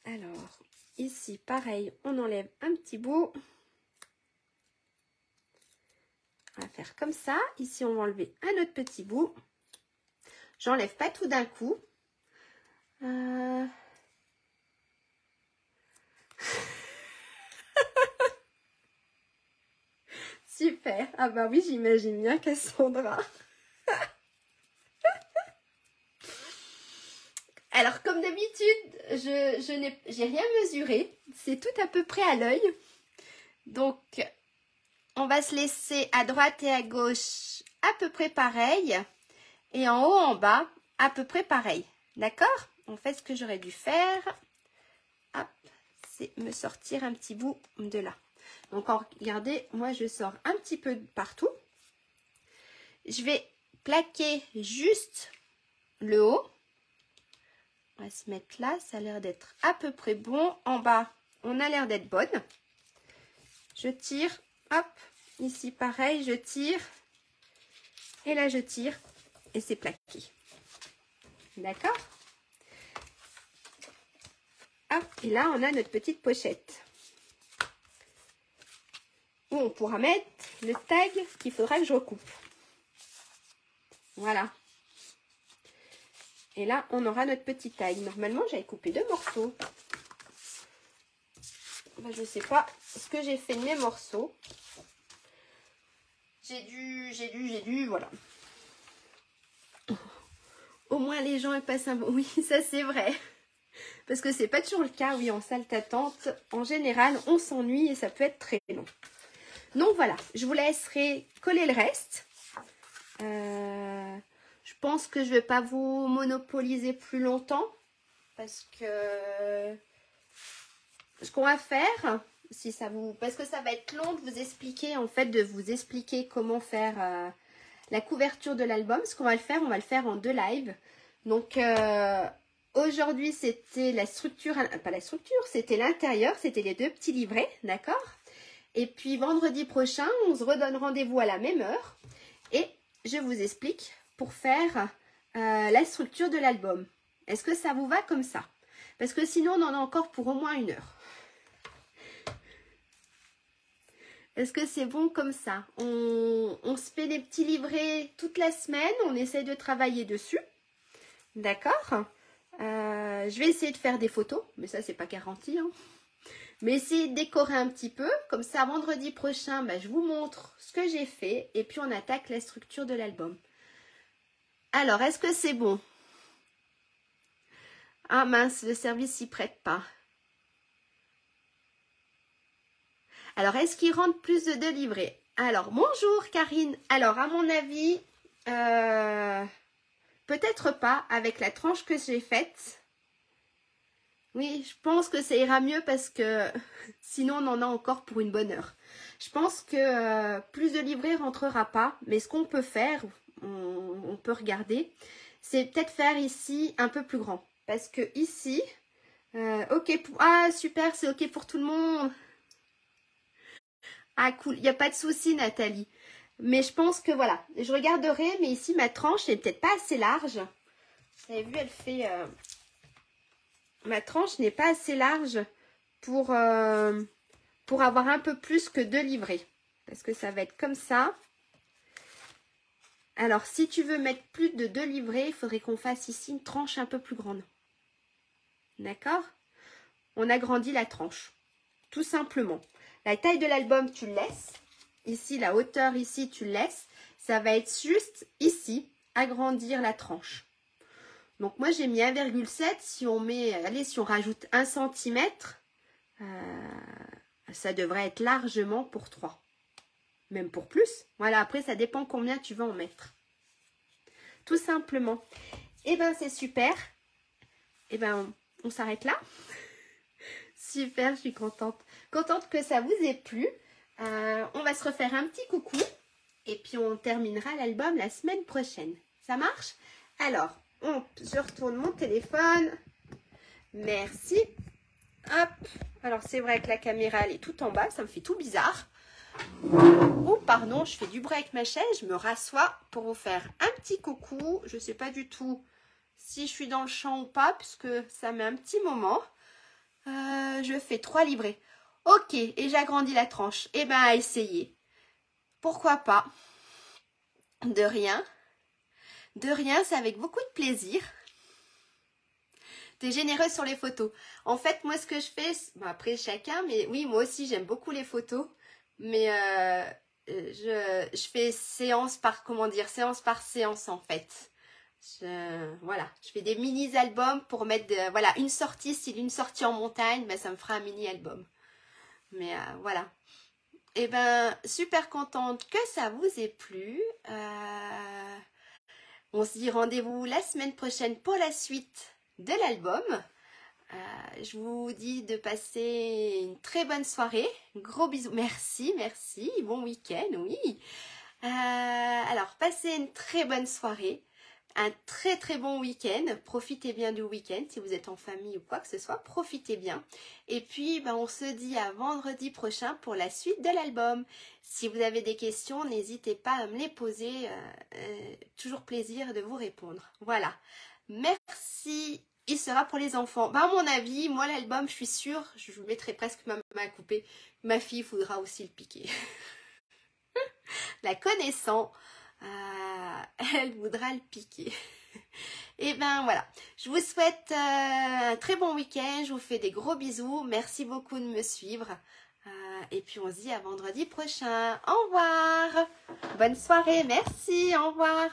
Speaker 1: Alors, ici, pareil, on enlève un petit bout. On va faire comme ça. Ici, on va enlever un autre petit bout. J'enlève pas tout d'un coup. Super. Ah bah oui, j'imagine bien Cassandra. Alors, comme d'habitude, j'ai rien mesuré. C'est tout à peu près à l'œil. Donc, on va se laisser à droite et à gauche à peu près pareil. Et en haut, en bas, à peu près pareil. D'accord? En fait, ce que j'aurais dû faire, hop, c'est me sortir un petit bout de là. Donc, regardez, moi, je sors un petit peu partout. Je vais plaquer juste le haut. On va se mettre là, ça a l'air d'être à peu près bon. En bas, on a l'air d'être bonne. Je tire, hop, ici pareil, je tire. Et là, je tire et c'est plaqué. D'accord? Hop, et là, on a notre petite pochette. Où on pourra mettre le tag qu'il faudra que je recoupe. Voilà. Et là, on aura notre petit tag. Normalement, j'avais coupé 2 morceaux. Ben, je ne sais pas ce que j'ai fait de mes morceaux. J'ai dû, voilà. Au moins, les gens passent un bon... Oui, ça, c'est vrai. Parce que c'est pas toujours le cas, oui, en salle d'attente. En général, on s'ennuie et ça peut être très long. Donc, voilà. Je vous laisserai coller le reste. Je pense que je ne vais pas vous monopoliser plus longtemps. Parce que... Ce qu'on va faire, si ça vous... Parce que ça va être long de vous expliquer, en fait, de vous expliquer comment faire la couverture de l'album. Ce qu'on va le faire, on va le faire en 2 lives. Donc, aujourd'hui, c'était la structure... Pas la structure, c'était l'intérieur. C'était les 2 petits livrets, d'accord? Et puis, vendredi prochain, on se redonne rendez-vous à la même heure. Et je vous explique pour faire la structure de l'album. Est-ce que ça vous va comme ça? Parce que sinon, on en a encore pour au moins 1 heure. Est-ce que c'est bon comme ça? On se fait des petits livrets toute la semaine. On essaye de travailler dessus. D'accord? Je vais essayer de faire des photos. Mais ça, c'est pas garanti. Hein. Mais essayer de décorer un petit peu. Comme ça, vendredi prochain, je vous montre ce que j'ai fait. Et puis, on attaque la structure de l'album. Alors, est-ce que c'est bon? Ah mince, le service s'y prête pas. Alors, est-ce qu'il rentre plus de 2 livrets? Alors, bonjour Karine. Alors, à mon avis, peut-être pas avec la tranche que j'ai faite. Oui, je pense que ça ira mieux parce que sinon, on en a encore pour une bonne heure. Je pense que plus de livrets rentrera pas. Mais ce qu'on peut faire, on peut regarder, c'est peut-être faire ici un peu plus grand. Parce que ici, ok, ah super, c'est ok pour tout le monde. Ah cool, il n'y a pas de souci Nathalie. Mais je pense que voilà, je regarderai, mais ici ma tranche n'est peut-être pas assez large. Vous avez vu, elle fait... ma tranche n'est pas assez large pour avoir un peu plus que 2 livrets. Parce que ça va être comme ça. Alors, si tu veux mettre plus de 2 livrets, il faudrait qu'on fasse ici une tranche un peu plus grande. D'accord? On agrandit la tranche. Tout simplement. La taille de l'album, tu le laisses. Ici, la hauteur, ici, tu le laisses. Ça va être juste ici, agrandir la tranche. Donc, moi, j'ai mis 1,7. Si on met, allez, si on rajoute 1 cm, ça devrait être largement pour 3. Même pour plus. Voilà, après, ça dépend combien tu vas en mettre. Tout simplement. Et ben c'est super. Et ben on s'arrête là. Super, je suis contente. Contente que ça vous ait plu. On va se refaire un petit coucou. Et puis on terminera l'album la semaine prochaine. Ça marche? Alors, je retourne mon téléphone. Merci. Hop. Alors c'est vrai que la caméra elle est tout en bas. Ça me fait tout bizarre. Oh pardon, je fais du bruit avec ma chaise, je me rassois pour vous faire un petit coucou. Je ne sais pas du tout si je suis dans le champ ou pas, puisque ça met un petit moment. Je fais 3 livrets. Ok, et j'agrandis la tranche. Eh bien, à essayer. Pourquoi pas? De rien. De rien, c'est avec beaucoup de plaisir. T'es généreuse sur les photos. En fait, moi, ce que je fais, bon, après chacun, mais oui, moi aussi, j'aime beaucoup les photos. Mais je fais séance par, comment dire, séance par séance en fait. Voilà, je fais des mini-albums pour mettre, voilà, une sortie, si une sortie en montagne, ben, ça me fera un mini-album. Mais voilà. Et ben, super contente que ça vous ait plu. On se dit rendez-vous la semaine prochaine pour la suite de l'album. Je vous dis de passer une très bonne soirée. Gros bisous. Merci, merci. Bon week-end, oui. Alors, passez une très bonne soirée. Un très très bon week-end. Profitez bien du week-end. Si vous êtes en famille ou quoi que ce soit, profitez bien. Et puis, ben, on se dit à vendredi prochain pour la suite de l'album. Si vous avez des questions, n'hésitez pas à me les poser. Toujours plaisir de vous répondre. Voilà. Merci. Il sera pour les enfants. Ben, à mon avis, moi l'album, je suis sûre, je vous mettrai presque ma main à couper. Ma fille voudra aussi le piquer. La connaissant, elle voudra le piquer. Et ben voilà. Je vous souhaite un très bon week-end. Je vous fais des gros bisous. Merci beaucoup de me suivre. Et puis on se dit à vendredi prochain. Au revoir. Bonne soirée. Merci. Au revoir.